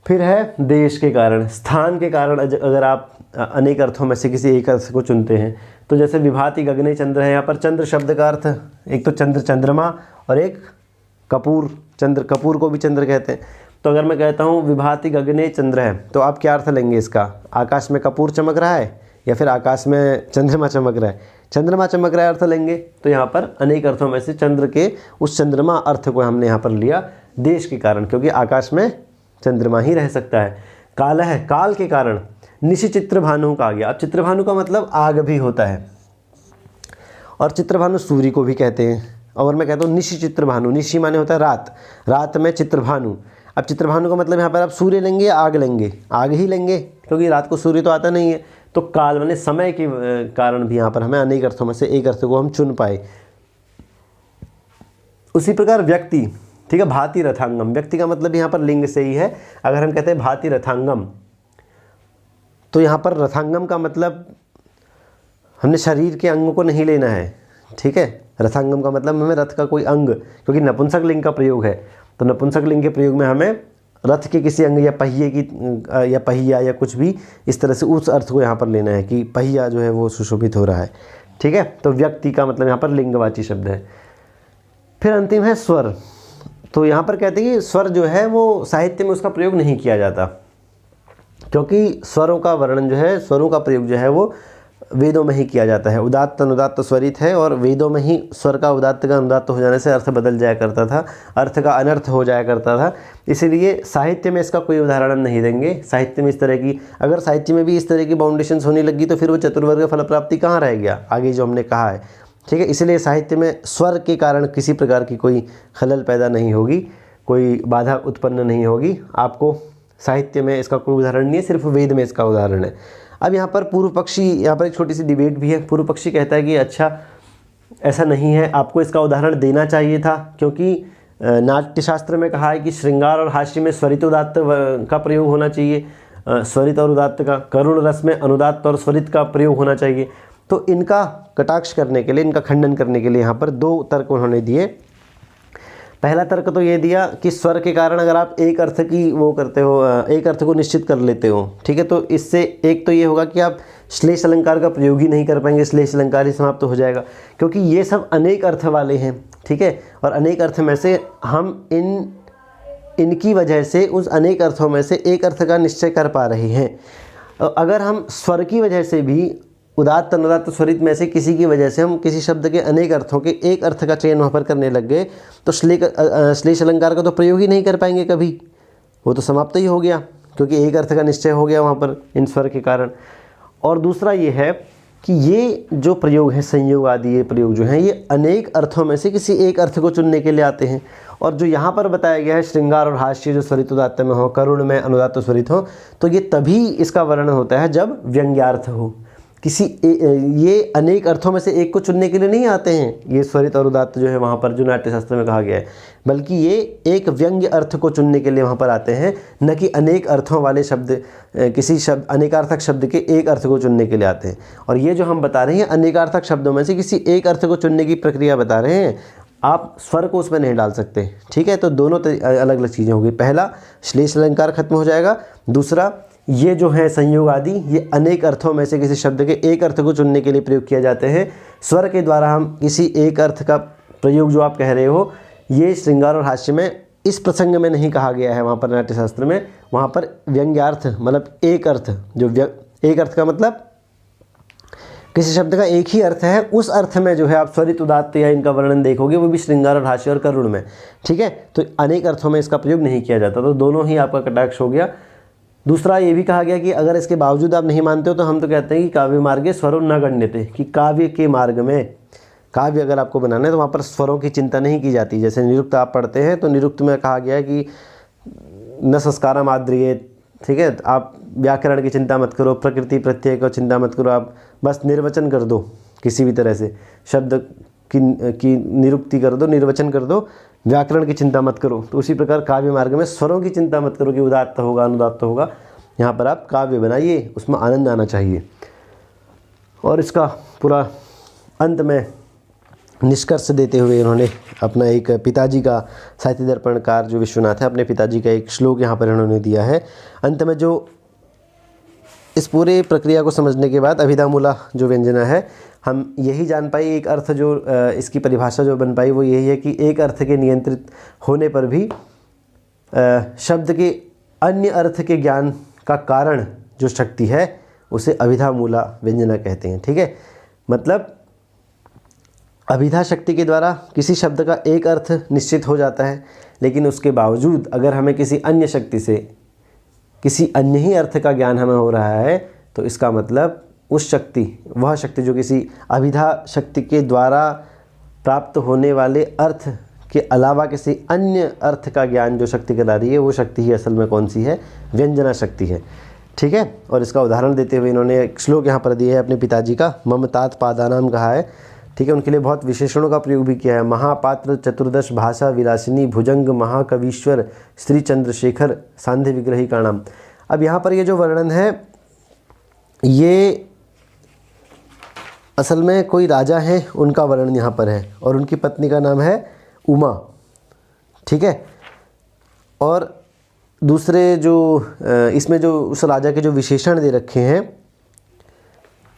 फिर है देश के कारण, स्थान के कारण। अगर आप अनेक अर्थों में से किसी एक अर्थ को चुनते हैं, तो जैसे विभाति गगने चंद्र है, यहाँ पर चंद्र शब्द का अर्थ एक तो चंद्र चंद्रमा और एक कपूर, चंद्र, कपूर को भी चंद्र कहते हैं। तो अगर मैं कहता हूँ विभाति गगने चंद्र है, तो आप क्या अर्थ लेंगे इसका? आकाश में कपूर चमक रहा है या फिर आकाश में चंद्रमा चमक रहा है? चंद्रमा चमक रहा है अर्थ लेंगे। तो यहाँ पर अनेक अर्थों में से चंद्र के उस चंद्रमा अर्थ को हमने यहाँ पर लिया देश के कारण, क्योंकि आकाश में चंद्रमा ही रह सकता है। काल है, काल के कारण निशि चित्रभानु कहा गया। अब चित्रभानु का मतलब आग भी होता है, और चित्रभानु सूर्य को भी कहते हैं। और मैं कहता हूँ निशि चित्रभानु, निशि माने होता है रात, रात में चित्रभानु। अब चित्रभानु का मतलब यहाँ पर आप सूर्य लेंगे या आग लेंगे? आग ही लेंगे, क्योंकि रात को सूर्य तो आता नहीं है। तो काल माने समय के कारण भी यहाँ पर हमें अनेक अर्थों में से एक अर्थ को हम चुन पाए। उसी प्रकार व्यक्ति, ठीक है, भाति रथांगम। व्यक्ति का मतलब यहाँ पर लिंग से ही है। अगर हम कहते हैं भाति रथांगम, तो यहाँ पर रथांगम का मतलब हमने शरीर के अंगों को नहीं लेना है, ठीक है। रथांगम का मतलब हमें रथ का कोई अंग, क्योंकि नपुंसक लिंग का प्रयोग है, तो नपुंसक लिंग के प्रयोग में हमें रथ के किसी अंग या पहिए की या पहिया या कुछ भी इस तरह से उस अर्थ को यहाँ पर लेना है कि पहिया जो है वो सुशोभित हो रहा है, ठीक है। तो व्यक्ति का मतलब यहाँ पर लिंगवाची शब्द है। फिर अंतिम है स्वर। तो यहाँ पर कहते हैं कि स्वर जो है वो साहित्य में उसका प्रयोग नहीं किया जाता, क्योंकि स्वरों का वर्णन जो है, स्वरों का प्रयोग जो है वो वेदों में ही किया जाता है। उदात्त अनुदात्त स्वरित है, और वेदों में ही स्वर का उदात्त का अनुदात्त हो जाने से अर्थ बदल जाया करता था, अर्थ का अनर्थ हो जाया करता था। इसीलिए साहित्य में इसका कोई उदाहरण नहीं देंगे। साहित्य में इस तरह की, अगर साहित्य में भी इस तरह की बाउंडेशंस होने लगी तो फिर वो चतुर्वर्ग फल प्राप्ति कहाँ रह गया, आगे जो हमने कहा है, ठीक है। इसलिए साहित्य में स्वर के कारण किसी प्रकार की कोई खलल पैदा नहीं होगी, कोई बाधा उत्पन्न नहीं होगी। आपको साहित्य में इसका कोई उदाहरण नहीं है, सिर्फ वेद में इसका उदाहरण है। अब यहाँ पर पूर्व पक्षी, यहाँ पर एक छोटी सी डिबेट भी है। पूर्व पक्षी कहता है कि अच्छा ऐसा नहीं है, आपको इसका उदाहरण देना चाहिए था, क्योंकि नाट्यशास्त्र में कहा है कि श्रृंगार और हास्य में स्वरित उदात्त का प्रयोग होना चाहिए, स्वरित और उदात्त का। करुण रस में अनुदात्त और स्वरित का प्रयोग होना चाहिए। तो इनका कटाक्ष करने के लिए, इनका खंडन करने के लिए यहाँ पर दो तर्क उन्होंने दिए। पहला तर्क तो ये दिया कि स्वर के कारण अगर आप एक अर्थ की वो करते हो, एक अर्थ को निश्चित कर लेते हो, ठीक है, तो इससे एक तो ये होगा कि आप श्लेष अलंकार का प्रयोग ही नहीं कर पाएंगे, श्लेष अलंकार ही समाप्त हो जाएगा, क्योंकि ये सब अनेक अर्थ वाले हैं, ठीक है। और अनेक अर्थ में से हम इनकी वजह से उस अनेक अर्थों में से एक अर्थ का निश्चय कर पा रहे हैं। अगर हम स्वर की वजह से भी, उदात्त अनुदात्त स्वरित में से किसी की वजह से हम किसी शब्द के अनेक अर्थों के एक अर्थ का चयन वहाँ पर करने लग गए, तो श्लेष अलंकार का तो प्रयोग ही नहीं कर पाएंगे कभी, वो तो समाप्त ही हो गया, क्योंकि एक अर्थ का निश्चय हो गया वहाँ पर इन स्वर के कारण। और दूसरा ये है कि ये जो प्रयोग है, संयोग आदि ये प्रयोग जो हैं, ये अनेक अर्थों में से किसी एक अर्थ को चुनने के लिए आते हैं। और जो यहाँ पर बताया गया है श्रृंगार और हास्य जो स्वरित उदात्त में हो, करुण में अनुदात्त स्वरित हो, तो ये तभी इसका वर्णन होता है जब व्यंग्यार्थ हो। ये अनेक अर्थों में से एक को चुनने के लिए नहीं आते हैं, ये स्वरित और उदात्त जो है वहाँ पर जो नाट्यशास्त्र में कहा गया है, बल्कि ये एक व्यंग्य अर्थ को चुनने के लिए वहाँ पर आते हैं, न कि अनेक अर्थों वाले शब्द, किसी शब्द अनेकार्थक शब्द के एक अर्थ को चुनने के लिए आते हैं। और ये जो हम बता रहे हैं अनेकार्थक शब्दों में से किसी एक अर्थ को चुनने की प्रक्रिया बता रहे हैं, आप स्वर को उसमें नहीं डाल सकते, ठीक है। तो दोनों अलग अलग चीज़ें होगी। पहला, श्लेष अलंकार खत्म हो जाएगा। दूसरा, ये जो है संयोग आदि, ये अनेक अर्थों में से किसी शब्द के एक अर्थ को चुनने के लिए प्रयोग किए जाते हैं। स्वर के द्वारा हम किसी एक अर्थ का प्रयोग जो आप कह रहे हो, ये श्रृंगार और हास्य में इस प्रसंग में नहीं कहा गया है। वहाँ पर नाट्यशास्त्र में वहाँ पर व्यंग्यार्थ मतलब एक अर्थ, जो एक अर्थ का मतलब किसी शब्द का एक ही अर्थ है, उस अर्थ में जो है आप स्वरित उदात्त या इनका वर्णन देखोगे, वो भी श्रृंगार और हास्य और करुण में, ठीक है। तो अनेक अर्थों में इसका प्रयोग नहीं किया जाता, तो दोनों ही आपका कटाक्ष हो गया। दूसरा ये भी कहा गया कि अगर इसके बावजूद आप नहीं मानते हो तो हम तो कहते हैं कि काव्य मार्गे स्वरों न गण्यते, कि काव्य के मार्ग में काव्य अगर आपको बनाना है तो वहाँ पर स्वरों की चिंता नहीं की जाती। जैसे निरुक्त आप पढ़ते हैं तो निरुक्त में कहा गया है कि न संस्कारम आद्रियेत, ठीक है। आप व्याकरण की चिंता मत करो, प्रकृति प्रत्यय को चिंता मत करो, आप बस निर्वचन कर दो, किसी भी तरह से शब्द की निरुक्ति कर दो, निर्वचन कर दो, व्याकरण की चिंता मत करो। तो उसी प्रकार काव्य मार्ग में स्वरों की चिंता मत करो कि उदात्त होगा अनुदात्त होगा, यहाँ पर आप काव्य बनाइए, उसमें आनंद आना चाहिए। और इसका पूरा अंत में निष्कर्ष देते हुए इन्होंने अपना एक पिताजी का साहित्य दर्पणकार जो विश्वनाथ है, अपने पिताजी का एक श्लोक यहाँ पर इन्होंने दिया है। अंत में जो इस पूरे प्रक्रिया को समझने के बाद अभिधामूला जो व्यंजना है, हम यही जान पाई, एक अर्थ जो इसकी परिभाषा जो बन पाई वो यही है कि एक अर्थ के नियंत्रित होने पर भी शब्द के अन्य अर्थ के ज्ञान का कारण जो शक्ति है उसे अभिधामूला व्यंजना कहते हैं, ठीक है। मतलब अभिधा शक्ति के द्वारा किसी शब्द का एक अर्थ निश्चित हो जाता है, लेकिन उसके बावजूद अगर हमें किसी अन्य शक्ति से किसी अन्य ही अर्थ का ज्ञान हमें हो रहा है, तो इसका मतलब उस शक्ति, वह शक्ति जो किसी अभिधा शक्ति के द्वारा प्राप्त होने वाले अर्थ के अलावा किसी अन्य अर्थ का ज्ञान जो शक्ति करा रही है, वो शक्ति ही असल में कौन सी है, व्यंजना शक्ति है, ठीक है। और इसका उदाहरण देते हुए इन्होंने एक श्लोक यहाँ पर दिया है अपने पिताजी का, ममतात पादानाम कहा है, ठीक है। उनके लिए बहुत विशेषणों का प्रयोग भी किया है। महापात्र चतुर्दश भाषा विलासिनी भुजंग महाकवीश्वर श्री चंद्रशेखर सांध्य विग्रही का नाम। अब यहाँ पर ये जो वर्णन है, ये असल में कोई राजा हैं उनका वर्णन यहाँ पर है, और उनकी पत्नी का नाम है उमा, ठीक है। और दूसरे जो इसमें जो उस राजा के जो विशेषण दे रखे हैं,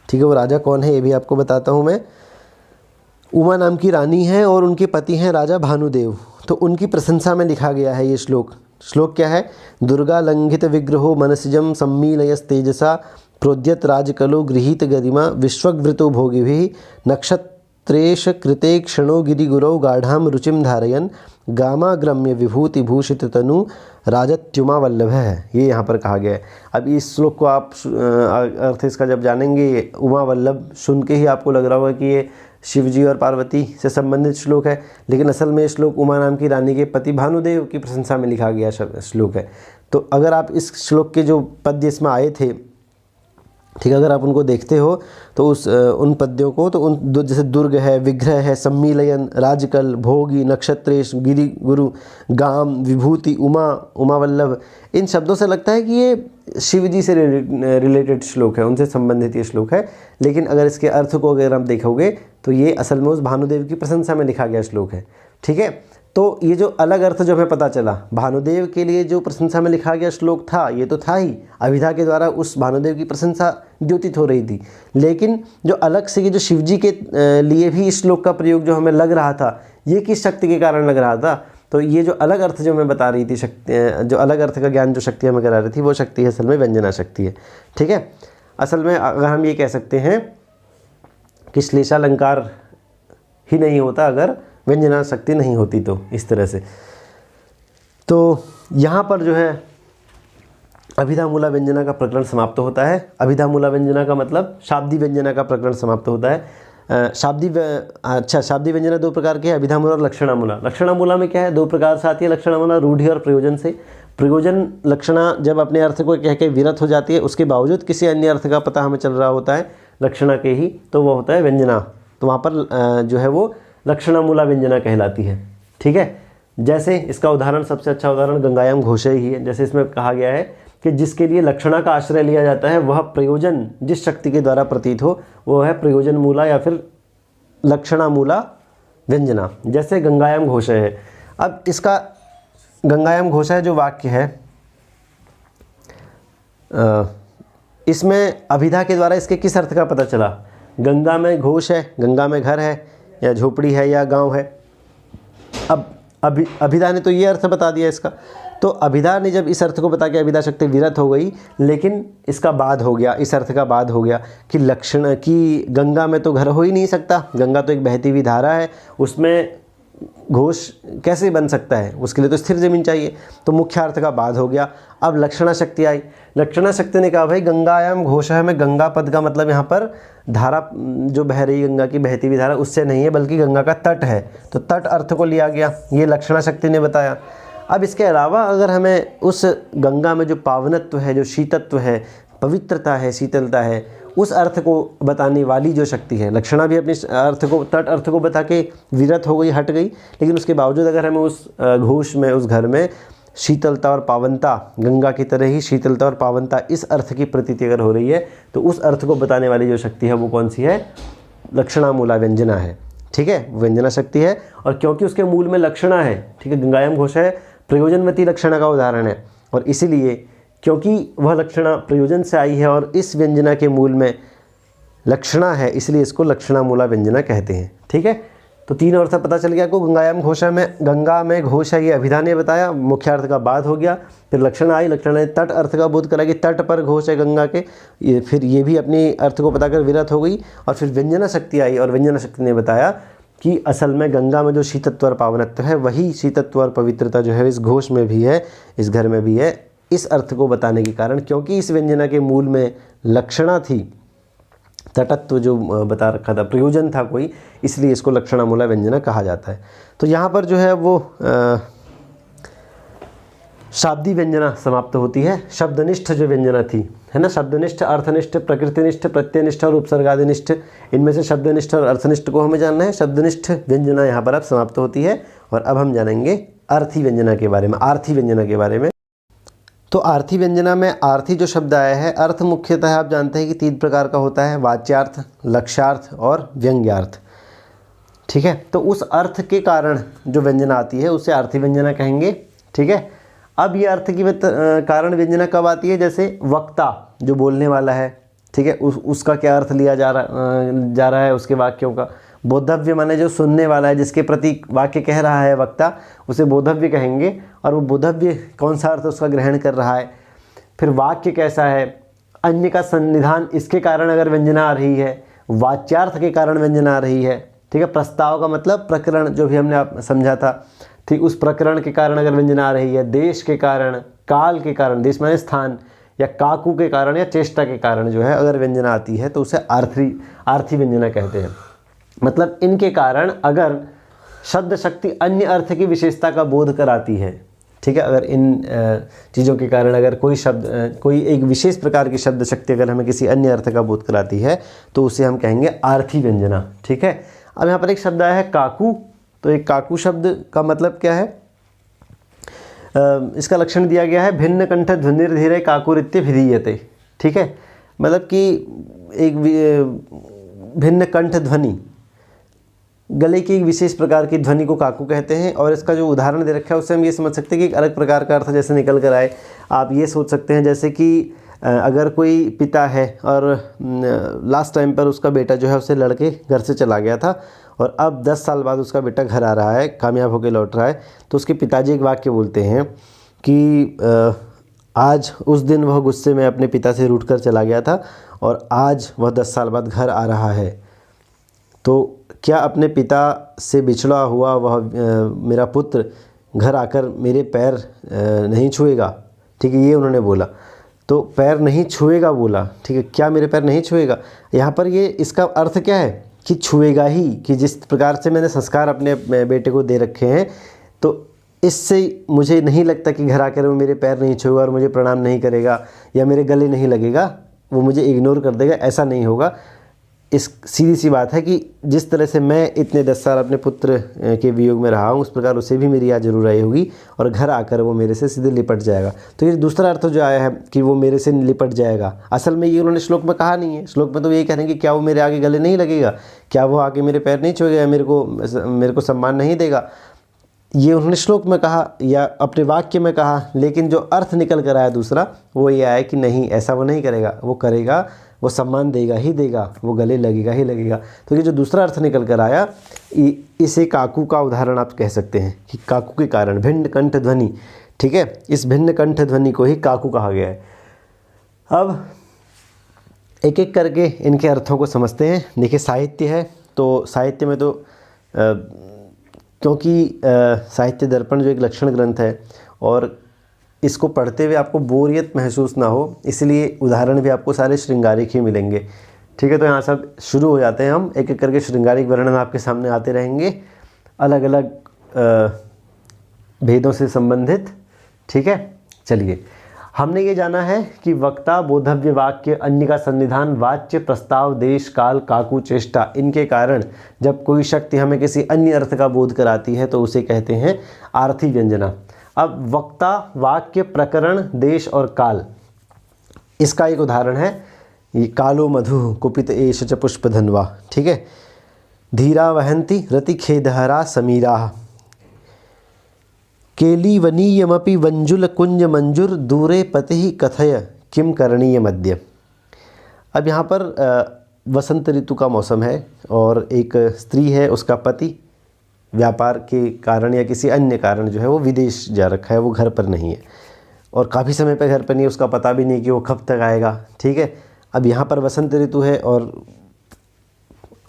ठीक है, वो राजा कौन है ये भी आपको बताता हूँ मैं। उमा नाम की रानी है और उनके पति हैं राजा भानुदेव। तो उनकी प्रशंसा में लिखा गया है ये श्लोक। श्लोक क्या है? दुर्गा लंघित विग्रहो मनसिजम सम्मीलयस तेजसा प्रोद्यत राजकलो गृहीत गरिमा विश्ववृतो भोगिभिः नक्षत्रेश कृते क्षणो गिरिगुरौ गाढ़ाम रुचिम धारयन गामाग्रम्य विभूति भूषित तनु राजत्युमा वल्लभ है, ये यहाँ पर कहा गया है। अब इस श्लोक को आप अर्थ इसका जब जानेंगे, उमा वल्लभ सुन के ही आपको लग रहा होगा कि ये शिवजी और पार्वती से संबंधित श्लोक है, लेकिन असल में श्लोक उमा नाम की रानी के पति भानुदेव की प्रशंसा में लिखा गया श्लोक है। तो अगर आप इस श्लोक के जो पद्य इसमें आए थे, ठीक है, अगर आप उनको देखते हो तो उन पद्यों को, तो उन जैसे दुर्ग है, विग्रह है, सम्मीलयन, राजकल, भोगी, नक्षत्रेश, गिरि गुरु, गाम, विभूति, उमा, उमा वल्लभ, इन शब्दों से लगता है कि ये शिव जी से रिलेटेड श्लोक है, उनसे संबंधित ये श्लोक है। लेकिन अगर इसके अर्थ को अगर आप देखोगे तो ये असल में उस भानुदेव की प्रशंसा में लिखा गया श्लोक है, ठीक है। तो ये जो अलग अर्थ जो हमें पता चला, भानुदेव के लिए जो प्रशंसा में लिखा गया श्लोक था, ये तो था ही, अभिधा के द्वारा उस भानुदेव की प्रशंसा द्योतित हो रही थी। लेकिन जो अलग से ये जो शिवजी के लिए भी इस श्लोक का प्रयोग जो हमें लग रहा था, ये किस शक्ति के कारण लग रहा था? तो ये जो अलग अर्थ जो हमें बता रही थी शक्ति, जो अलग अर्थ का ज्ञान जो शक्ति हमें करा रही थी, वो शक्ति असल में व्यंजना शक्ति है, ठीक है। असल में अगर हम ये कह सकते हैं कि श्लेषालंकार ही नहीं होता अगर व्यंजना शक्ति नहीं होती, तो इस तरह से। तो यहाँ पर जो है अभिधामूला व्यंजना का प्रकरण समाप्त होता है। अभिधामूला व्यंजना का मतलब शाब्दी व्यंजना का प्रकरण समाप्त होता है। शाब्दी व्यंजना दो प्रकार के हैं, अभिधामूला और लक्षणामूला। लक्षणामूला में क्या है? दो प्रकार से आती है लक्षणामूला, रूढ़ि और प्रयोजन से। प्रयोजन लक्षणा जब अपने अर्थ को कह के विरत हो जाती है, उसके बावजूद किसी अन्य अर्थ का पता हमें चल रहा होता है, लक्षणा के ही, तो वो होता है व्यंजना। तो वहाँ पर जो है वो लक्षणा मूला व्यंजना कहलाती है। ठीक है, जैसे इसका उदाहरण, सबसे अच्छा उदाहरण गंगायाम घोषय ही है। जैसे इसमें कहा गया है कि जिसके लिए लक्षणा का आश्रय लिया जाता है वह प्रयोजन जिस शक्ति के द्वारा प्रतीत हो वो है प्रयोजन मूला या फिर लक्षणा मूला व्यंजना। जैसे गंगायाम घोषय है। अब इसका गंगायाम घोषय जो वाक्य है, इसमें अभिधा के द्वारा इसके किस अर्थ का पता चला? गंगा में घोष है, गंगा में घर है या झोपड़ी है या गांव है। अब अभिधा ने तो ये अर्थ बता दिया इसका, तो अभिधा ने जब इस अर्थ को बता के अभिधा शक्ति विरत हो गई, लेकिन इसका बाद हो गया, इस अर्थ का बाद हो गया कि लक्षण की गंगा में तो घर हो ही नहीं सकता, गंगा तो एक बहती हुई धारा है, उसमें घोष कैसे बन सकता है, उसके लिए तो स्थिर जमीन चाहिए। तो मुख्य अर्थ का बाद हो गया। अब लक्षणा शक्ति आई। लक्षणा शक्ति ने कहा भाई गंगायाम घोषः में गंगा पद का मतलब यहाँ पर धारा जो बह रही गंगा की बहती हुई धारा उससे नहीं है, बल्कि गंगा का तट है, तो तट अर्थ को लिया गया, ये लक्षणा शक्ति ने बताया। अब इसके अलावा अगर हमें उस गंगा में जो पावनत्व है, जो शीतत्व है, पवित्रता है, शीतलता है, उस अर्थ को बताने वाली जो शक्ति है, लक्षणा भी अपने अर्थ को, तट अर्थ को बता के विरत हो गई, हट गई, लेकिन उसके बावजूद अगर हमें उस घोष में, उस घर में शीतलता और पावनता, गंगा की तरह ही शीतलता और पावनता, इस अर्थ की प्रतीति अगर हो रही है, तो उस अर्थ को बताने वाली जो शक्ति है वो कौन सी है? लक्षणा मूला व्यंजना है। ठीक है, व्यंजना शक्ति है। और क्योंकि उसके मूल में लक्षणा है, ठीक है, गंगायाम घोष है, प्रयोजनवती लक्षणा का उदाहरण है, और इसीलिए क्योंकि वह लक्षणा प्रयोजन से आई है और इस व्यंजना के मूल में लक्षणा है, इसलिए इसको लक्षणा मूला व्यंजना कहते हैं। ठीक है, तो तीन अर्थ पता चल गया आपको। गंगायाम घोषा में, गंगा में घोष है, ये अभिधा ने बताया, मुख्य अर्थ का बाद हो गया। फिर लक्षण आई, लक्षण ने तट अर्थ का बोध करा कि तट पर घोष है गंगा के, ये फिर ये भी अपनी अर्थ को बताकर विरत हो गई। और फिर व्यंजना शक्ति आई और व्यंजना शक्ति ने बताया कि असल में गंगा में जो शीतत्व और पावनत्व है वही शीतत्व और पवित्रता जो है इस घोष में भी है, इस घर में भी है। इस अर्थ को बताने के कारण, क्योंकि इस व्यंजना के मूल में लक्षणा थी, तटत्व जो बता रखा था, प्रयोजन था कोई, इसलिए इसको लक्षणा मूला व्यंजना कहा जाता है। तो यहाँ पर जो है वो शाब्दी व्यंजना समाप्त होती है। शब्दनिष्ठ जो व्यंजना थी, है ना, शब्दनिष्ठ, अर्थनिष्ठ, प्रकृतिनिष्ठ, प्रत्ययनिष्ठ और उपसर्गादिनिष्ठ, इनमें से शब्दनिष्ठ और अर्थनिष्ठ को हमें जानना है। शब्दनिष्ठ व्यंजना यहाँ पर अब समाप्त होती है और अब हम जानेंगे अर्थी व्यंजना के बारे में, आर्थी व्यंजना के बारे में। तो आर्थी व्यंजना में आर्थी जो शब्द आया है, अर्थ मुख्यतः आप जानते हैं कि तीन प्रकार का होता है, वाच्यार्थ, लक्ष्यार्थ और व्यंग्यार्थ। ठीक है, तो उस अर्थ के कारण जो व्यंजना आती है उसे आर्थी व्यंजना कहेंगे। ठीक है, अब ये अर्थ की कारण व्यंजना कब आती है? जैसे वक्ता जो बोलने वाला है, ठीक है, उसका क्या अर्थ लिया जा रहा है उसके वाक्यों का। बोधव्य माने जो सुनने वाला है, जिसके प्रति वाक्य कह रहा है वक्ता, उसे बोधव्य कहेंगे। और वो बोधव्य कौन सा अर्थ उसका ग्रहण कर रहा है, फिर वाक्य कैसा है, अन्य का सन्निधान, इसके कारण अगर व्यंजना आ रही है, वाच्यार्थ के कारण व्यंजना आ रही है। ठीक है, प्रस्ताव का मतलब प्रकरण, जो भी हमने समझा था, ठीक, उस प्रकरण के कारण अगर व्यंजना आ रही है, देश के कारण, काल के कारण, देश माने स्थान, या काकू के कारण या चेष्टा के कारण जो है अगर व्यंजना आती है तो उसे आर्थी व्यंजना कहते हैं। मतलब इनके कारण अगर शब्द शक्ति अन्य अर्थ की विशेषता का बोध कराती है। ठीक है, अगर इन चीज़ों के कारण अगर कोई शब्द, कोई एक विशेष प्रकार की शब्द शक्ति अगर हमें किसी अन्य अर्थ का बोध कराती है तो उसे हम कहेंगे आर्थी व्यंजना। ठीक है, अब यहाँ पर एक शब्द आया है काकू। तो एक काकू शब्द का मतलब क्या है? इसका लक्षण दिया गया है, भिन्न कंठ ध्वनिर्धीरे काकुरित्य भिधीयते। ठीक है, मतलब कि एक भिन्न कंठ ध्वनि, गले की एक विशेष प्रकार की ध्वनि को काकू कहते हैं। और इसका जो उदाहरण दे रखा है उससे हम ये समझ सकते हैं कि एक अलग प्रकार का अर्थ जैसे निकल कर आए। आप ये सोच सकते हैं जैसे कि अगर कोई पिता है और लास्ट टाइम पर उसका बेटा जो है उसे लड़के घर से चला गया था और अब 10 साल बाद उसका बेटा घर आ रहा है, कामयाब होकर लौट रहा है, तो उसके पिताजी एक वाक्य बोलते हैं कि आज उस दिन वह गुस्से में अपने पिता से रूठ कर चला गया था और आज वह 10 साल बाद घर आ रहा है, तो क्या अपने पिता से बिछड़ा हुआ वह मेरा पुत्र घर आकर मेरे पैर नहीं छुएगा? ठीक है, ये उन्होंने बोला, तो पैर नहीं छुएगा बोला। ठीक है, क्या मेरे पैर नहीं छुएगा? यहाँ पर ये इसका अर्थ क्या है कि छुएगा ही, कि जिस प्रकार से मैंने संस्कार अपने बेटे को दे रखे हैं, तो इससे मुझे नहीं लगता कि घर आकर वो मेरे पैर नहीं छुएगा और मुझे प्रणाम नहीं करेगा या मेरे गले नहीं लगेगा, वो मुझे इग्नोर कर देगा, ऐसा नहीं होगा। इस सीधी सी बात है कि जिस तरह से मैं इतने 10 साल अपने पुत्र के वियोग में रहा हूँ, उस प्रकार उसे भी मेरी याद जरूर आई होगी और घर आकर वो मेरे से सीधे लिपट जाएगा। तो ये दूसरा अर्थ जो आया है कि वो मेरे से लिपट जाएगा, असल में ये उन्होंने श्लोक में कहा नहीं है। श्लोक में तो यही कह रहे हैं कि क्या वो मेरे आगे गले नहीं लगेगा, क्या वो आके मेरे पैर नहीं छुएगा, मेरे को सम्मान नहीं देगा। ये उन्होंने श्लोक में कहा या अपने वाक्य में कहा, लेकिन जो अर्थ निकल कर आया दूसरा वो ये आया कि नहीं, ऐसा वो नहीं करेगा, वो करेगा, वो सम्मान देगा ही देगा, वो गले लगेगा ही लगेगा। तो ये जो दूसरा अर्थ निकल कर आया, इसे काकू का उदाहरण आप कह सकते हैं कि काकू के कारण भिन्न कंठ ध्वनि, ठीक है, इस भिन्न कंठ ध्वनि को ही काकू कहा गया है। अब एक एक करके इनके अर्थों को समझते हैं। देखिए साहित्य है, तो साहित्य में तो क्योंकि साहित्य दर्पण जो एक लक्षण ग्रंथ है और इसको पढ़ते हुए आपको बोरियत महसूस ना हो, इसलिए उदाहरण भी आपको सारे श्रृंगारिक ही मिलेंगे, ठीक है। तो यहाँ सब शुरू हो जाते हैं हम, एक एक करके श्रृंगारिक वर्णन आपके सामने आते रहेंगे अलग अलग भेदों से संबंधित, ठीक है। चलिए, हमने ये जाना है कि वक्ता, बोधव्य, वाक्य, अन्य का सन्निधान, वाच्य, प्रस्ताव, देश, काल, काकू, चेष्टा, इनके कारण जब कोई शक्ति हमें किसी अन्य अर्थ का बोध कराती है तो उसे कहते हैं आर्थी व्यंजना। अब वक्ता, वाक्य, प्रकरण, देश और काल, इसका एक उदाहरण है ये कालो मधु कुपित एष च पुष्पधन्वा, ठीक है। धीरा वहंती रति खेदहरा समीरा, केलीवनीयमपि वंजुल कुंज मंजुर, दूरे पति कथय किम करणीय मध्य। अब यहाँ पर वसंत ऋतु का मौसम है और एक स्त्री है, उसका पति व्यापार के कारण या किसी अन्य कारण जो है वो विदेश जा रखा है, वो घर पर नहीं है और काफ़ी समय पे घर पर नहीं है, उसका पता भी नहीं कि वो कब तक आएगा, ठीक है। अब यहाँ पर वसंत ऋतु है और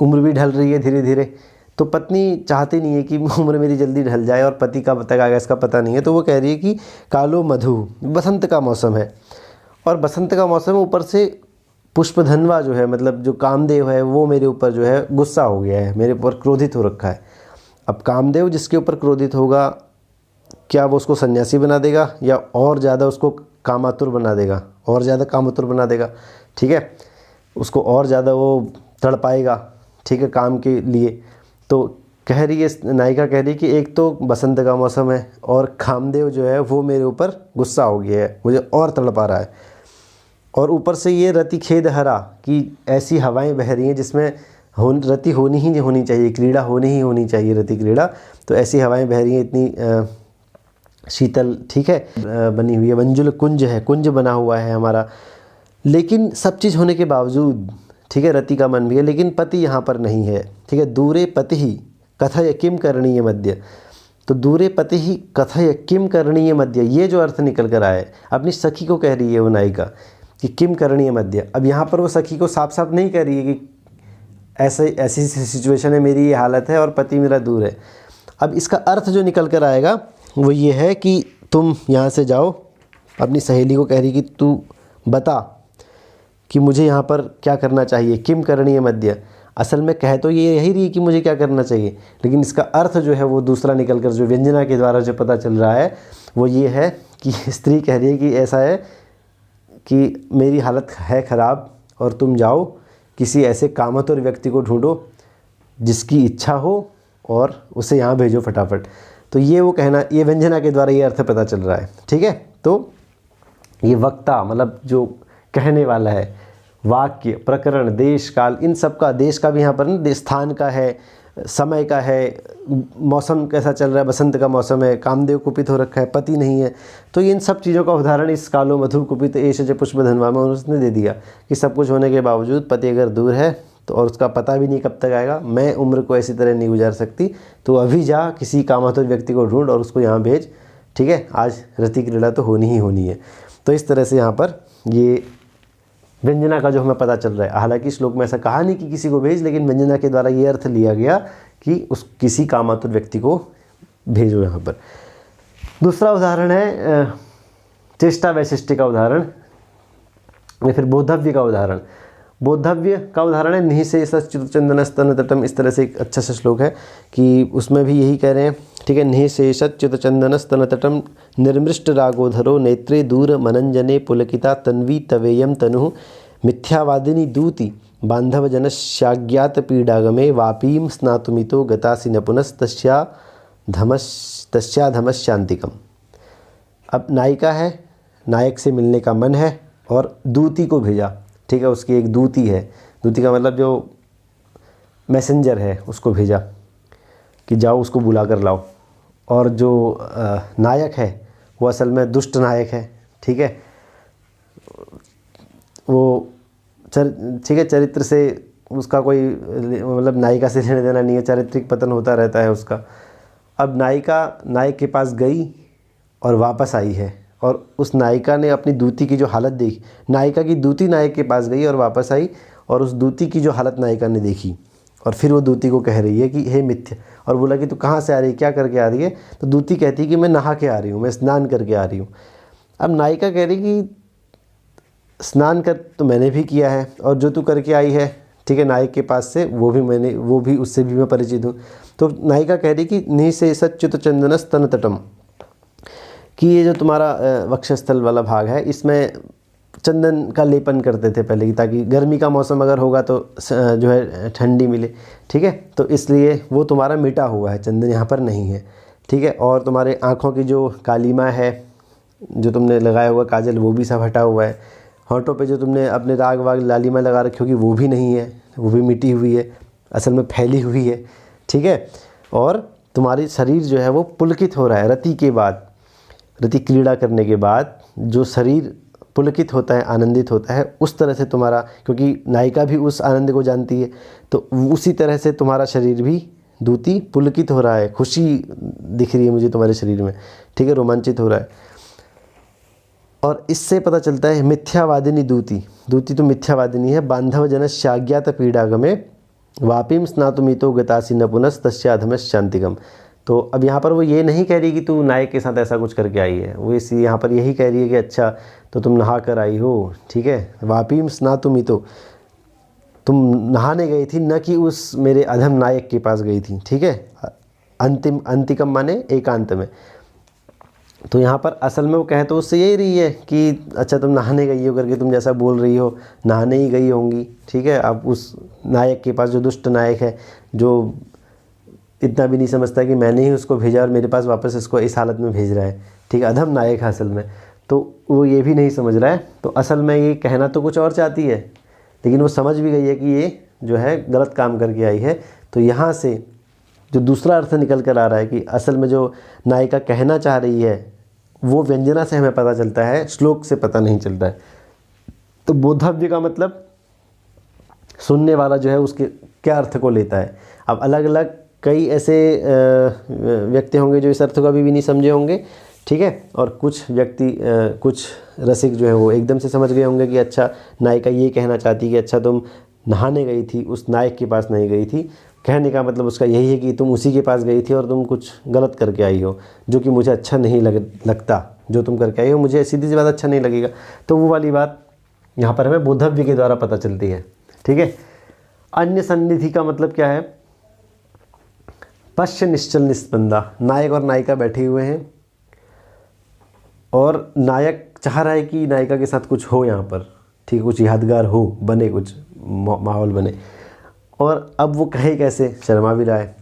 उम्र भी ढल रही है धीरे धीरे, तो पत्नी चाहती नहीं है कि उम्र मेरी जल्दी ढल जाए और पति कब तक आएगा इसका पता नहीं है, तो वो कह रही है कि कालो मधु, बसंत का मौसम है और बसंत का मौसम ऊपर से पुष्पधनवा जो है, मतलब जो कामदेव है, वो मेरे ऊपर जो है गुस्सा हो गया है, मेरे ऊपर क्रोधित हो रखा है। अब कामदेव जिसके ऊपर क्रोधित होगा, क्या वो उसको सन्यासी बना देगा या और ज़्यादा उसको कामातुर बना देगा, और ज़्यादा कामातुर बना देगा, ठीक है, उसको और ज़्यादा वो तड़पाएगा, ठीक है, काम के लिए। तो कह रही है, नायिका कह रही है कि एक तो बसंत का मौसम है और कामदेव जो है वो मेरे ऊपर गुस्सा हो गया है, मुझे और तड़पा रहा है, और ऊपर से ये रति खेद हरा कि ऐसी हवाएं बह रही हैं जिसमें रति होनी ही होनी चाहिए, क्रीड़ा होनी ही होनी चाहिए, रति क्रीड़ा, तो ऐसी हवाएं बह रही हैं इतनी शीतल, ठीक है, बनी हुई है। मंजुल कुंज है, कुंज बना हुआ है हमारा, लेकिन सब चीज़ होने के बावजूद, ठीक है, रति का मन भी है लेकिन पति यहाँ पर नहीं है, ठीक है। दूरे पति ही कथय किम करणीय मध्य, तो दूरे पति ही कथय किम करणीय मध्य, ये जो अर्थ निकल कर आए, अपनी सखी को कह रही है वो नायिका कि किम करणीय मध्य। अब यहाँ पर वो सखी को साफ साफ नहीं कह रही है कि ऐसी सिचुएशन है, मेरी ये हालत है और पति मेरा दूर है। अब इसका अर्थ जो निकल कर आएगा वो ये है कि तुम यहाँ से जाओ, अपनी सहेली को कह रही कि तू बता कि मुझे यहाँ पर क्या करना चाहिए, किम करणीय मध्य। असल में कह तो ये यही रही कि मुझे क्या करना चाहिए, लेकिन इसका अर्थ जो है वो दूसरा निकल कर जो व्यंजना के द्वारा जो पता चल रहा है वो ये है कि स्त्री कह रही है कि ऐसा है कि मेरी हालत है ख़राब और तुम जाओ किसी ऐसे कामतुर व्यक्ति को ढूंढो जिसकी इच्छा हो और उसे यहाँ भेजो फटाफट। तो ये वो कहना, ये व्यंजना के द्वारा ये अर्थ पता चल रहा है, ठीक है। तो ये वक्ता मतलब जो कहने वाला है, वाक्य, प्रकरण, देश, काल, इन सब का, देश का भी यहाँ पर ना स्थान का है, समय का है, मौसम कैसा चल रहा है, बसंत का मौसम है, कामदेव कुपित हो रखा है, पति नहीं है, तो इन सब चीज़ों का उदाहरण इस कालो मधुर कुपित एष च पुष्पधन्वा में उसने दे दिया कि सब कुछ होने के बावजूद पति अगर दूर है तो और उसका पता भी नहीं कब तक आएगा, मैं उम्र को ऐसी तरह नहीं गुजार सकती, तो अभी जा किसी कामातुर व्यक्ति को ढूंढ और उसको यहाँ भेज, ठीक है, आज रति क्रीड़ा तो होनी ही होनी है। तो इस तरह से यहाँ पर ये व्यंजना का जो हमें पता चल रहा है, हालांकि श्लोक में ऐसा कहा नहीं कि किसी को भेज, लेकिन व्यंजना के द्वारा ये अर्थ लिया गया कि उस किसी कामातुर व्यक्ति को भेजो यहाँ पर। दूसरा उदाहरण है चेष्टा वैशिष्टि का उदाहरण या फिर बोधव्य का उदाहरण। बोधव्य का उदाहरण है निःशेषच्युतचंदन स्तन तटम, इस तरह से एक अच्छा सा श्लोक है कि उसमें भी यही कह रहे हैं, ठीक है। निःशेषच्युतचंदन स्तन तटम निर्मृष्ट रागोधरो नेत्रे दूर मनंजने पुलकिता तन्वी तवेयम तनु मिथ्यावादिनी दूति बांधव जनस्याज्ञात पीडागमे वापीम स्नातुमितो गतासि न पुनस्तस्या धमश्शांतिकम। अब नायिका है, नायक से मिलने का मन है और दूती को भेजा, ठीक है, उसकी एक दूती है, दूती का मतलब जो मैसेंजर है उसको भेजा कि जाओ उसको बुला कर लाओ। और जो नायक है वो असल में दुष्ट नायक है, ठीक है, वो ठीक है, चरित्र से उसका कोई मतलब नायिका से लेना देना नहीं है, चारित्रिक पतन होता रहता है उसका। अब नायिका नायक के पास गई और वापस आई है, और उस नायिका ने अपनी दूती की जो हालत देखी, नायिका की दूती नायक के पास गई और वापस आई, और उस दूती की जो हालत नायिका ने देखी, और फिर वो दूती को कह रही है कि हे मिथ्या, और बोला कि तू कहाँ से आ रही है, क्या करके आ रही है, तो दूती कहती है कि मैं नहा के आ रही हूँ, मैं स्नान करके आ रही हूँ। अब नायिका कह रही कि स्नान कर तो मैंने भी किया है, और जो तू करके आई है, ठीक है, नायक के पास से, वो भी उससे भी मैं परिचित हूँ। तो नायिका कह रही कि निःशेषच्युत चंदन स्तन तटम, कि ये जो तुम्हारा वक्षस्थल वाला भाग है इसमें चंदन का लेपन करते थे पहले, ताकि गर्मी का मौसम अगर होगा तो जो है ठंडी मिले, ठीक है, तो इसलिए वो तुम्हारा मिटा हुआ है, चंदन यहाँ पर नहीं है, ठीक है। और तुम्हारे आँखों की जो कालीमा है, जो तुमने लगाया हुआ काजल, वो भी सब हटा हुआ है। होंठों पे जो तुमने अपने राग वाग लालिमा लगा रखी होगी वो भी नहीं है, वो भी मिटी हुई है, असल में फैली हुई है, ठीक है। और तुम्हारी शरीर जो है वो पुलकित हो रहा है, रति के बाद, रति क्रीड़ा करने के बाद जो शरीर पुलकित होता है, आनंदित होता है, उस तरह से तुम्हारा, क्योंकि नायिका भी उस आनंद को जानती है, तो उसी तरह से तुम्हारा शरीर भी दूती पुलकित हो रहा है, खुशी दिख रही है मुझे तुम्हारे शरीर में, ठीक है, रोमांचित हो रहा है। और इससे पता चलता है मिथ्यावादिनी दूती, दूती तो मिथ्यावादिनी है। बांधव जनस्याज्ञात पीडागमे वापिम स्नातुमितो गतासि न पुनस्तस्याधमश्शांतिकम। तो अब यहाँ पर वो ये नहीं कह रही कि तू नायक के साथ ऐसा कुछ करके आई है, वो इस यहाँ पर यही कह रही है कि अच्छा तो तुम नहा कर आई हो, ठीक है, वापिम स्नातुमितो, तुम नहाने गई थी, न कि उस मेरे अधम नायक के पास गई थी, ठीक है, अंतिकम माने एकांत में। तो यहाँ पर असल में वो कह तो उससे यही रही है कि अच्छा तुम नहाने गई हो करके, तुम जैसा बोल रही हो नहाने ही गई होंगी, ठीक है। अब उस नायक के पास, जो दुष्ट नायक है, जो इतना भी नहीं समझता कि मैंने ही उसको भेजा और मेरे पास वापस इसको इस हालत में भेज रहा है, ठीक है, अधम नायक है असल में, तो वो ये भी नहीं समझ रहा है। तो असल में ये कहना तो कुछ और चाहती है, लेकिन वो समझ भी गई है कि ये जो है गलत काम करके आई है। तो यहाँ से जो दूसरा अर्थ निकल कर आ रहा है कि असल में जो नायिका कहना चाह रही है वो व्यंजना से हमें पता चलता है, श्लोक से पता नहीं चलता है। तो बोधव्य का मतलब सुनने वाला जो है उसके क्या अर्थ को लेता है। अब अलग अलग कई ऐसे व्यक्ति होंगे जो इस अर्थ को अभी भी नहीं समझे होंगे, ठीक है, और कुछ व्यक्ति कुछ रसिक जो है वो एकदम से समझ गए होंगे कि अच्छा नायिका ये कहना चाहती है कि अच्छा तुम नहाने गई थी, उस नायक के पास नहीं गई थी, कहने का मतलब उसका यही है कि तुम उसी के पास गई थी और तुम कुछ गलत करके आई हो, जो कि मुझे अच्छा नहीं लगता, जो तुम करके आई हो मुझे सीधी सी बात अच्छा नहीं लगेगा। तो वो वाली बात यहाँ पर हमें बोधव्य के द्वारा पता चलती है, ठीक है। अन्य सन्निधि का मतलब क्या है? पश्य निश्चल निस्पंदा, नायक और नायिका बैठे हुए हैं और नायक चाह रहा है कि नायिका के साथ कुछ हो यहाँ पर, ठीक है, कुछ यादगार हो, बने, कुछ माहौल बने, और अब वो कहे कैसे, शर्मा भी रहा है।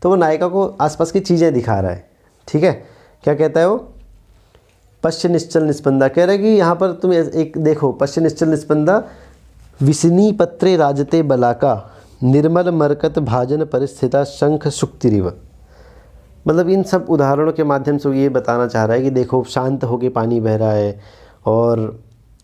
तो वो नायिका को आसपास की चीज़ें दिखा रहा है, ठीक है। क्या कहता है वो? पश्य निश्चल निस्पंदा, कह रहा है कि यहाँ पर तुम एक देखो, पश्य निश्चल निस्पंदा, विसिनी पत्रे राजते बलाका, निर्मल मरकत भाजन परिस्थिता शंख शुक्तिरिव। मतलब इन सब उदाहरणों के माध्यम से वो ये बताना चाह रहा है कि देखो शांत होके पानी बह रहा है, और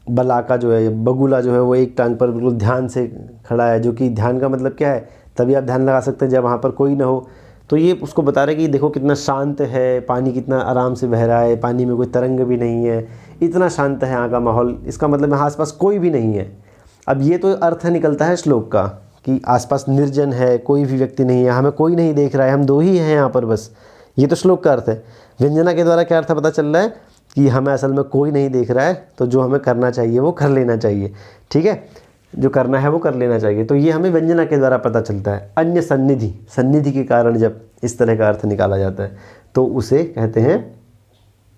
बलाका जो है, बगुला जो है, वो एक टांग पर बिल्कुल ध्यान से खड़ा है, जो कि ध्यान का मतलब क्या है, तभी आप ध्यान लगा सकते हैं जब वहाँ पर कोई ना हो। तो ये उसको बता रहा है कि देखो कितना शांत है, पानी कितना आराम से बह रहा है, पानी में कोई तरंग भी नहीं है, इतना शांत है यहाँ का माहौल, इसका मतलब यहाँ आसपास कोई भी नहीं है। अब ये तो अर्थ निकलता है श्लोक का कि आसपास निर्जन है, कोई भी व्यक्ति नहीं है, हमें कोई नहीं देख रहा है, हम दो ही हैं यहाँ पर बस, ये तो श्लोक का अर्थ है। व्यंजना के द्वारा क्या अर्थ पता चल रहा है कि हमें असल में कोई नहीं देख रहा है, तो जो हमें करना चाहिए वो कर लेना चाहिए, ठीक है, जो करना है वो कर लेना चाहिए। तो ये हमें व्यंजना के द्वारा पता चलता है। अन्य सन्निधि, सन्निधि के कारण जब इस तरह का अर्थ निकाला जाता है तो उसे कहते हैं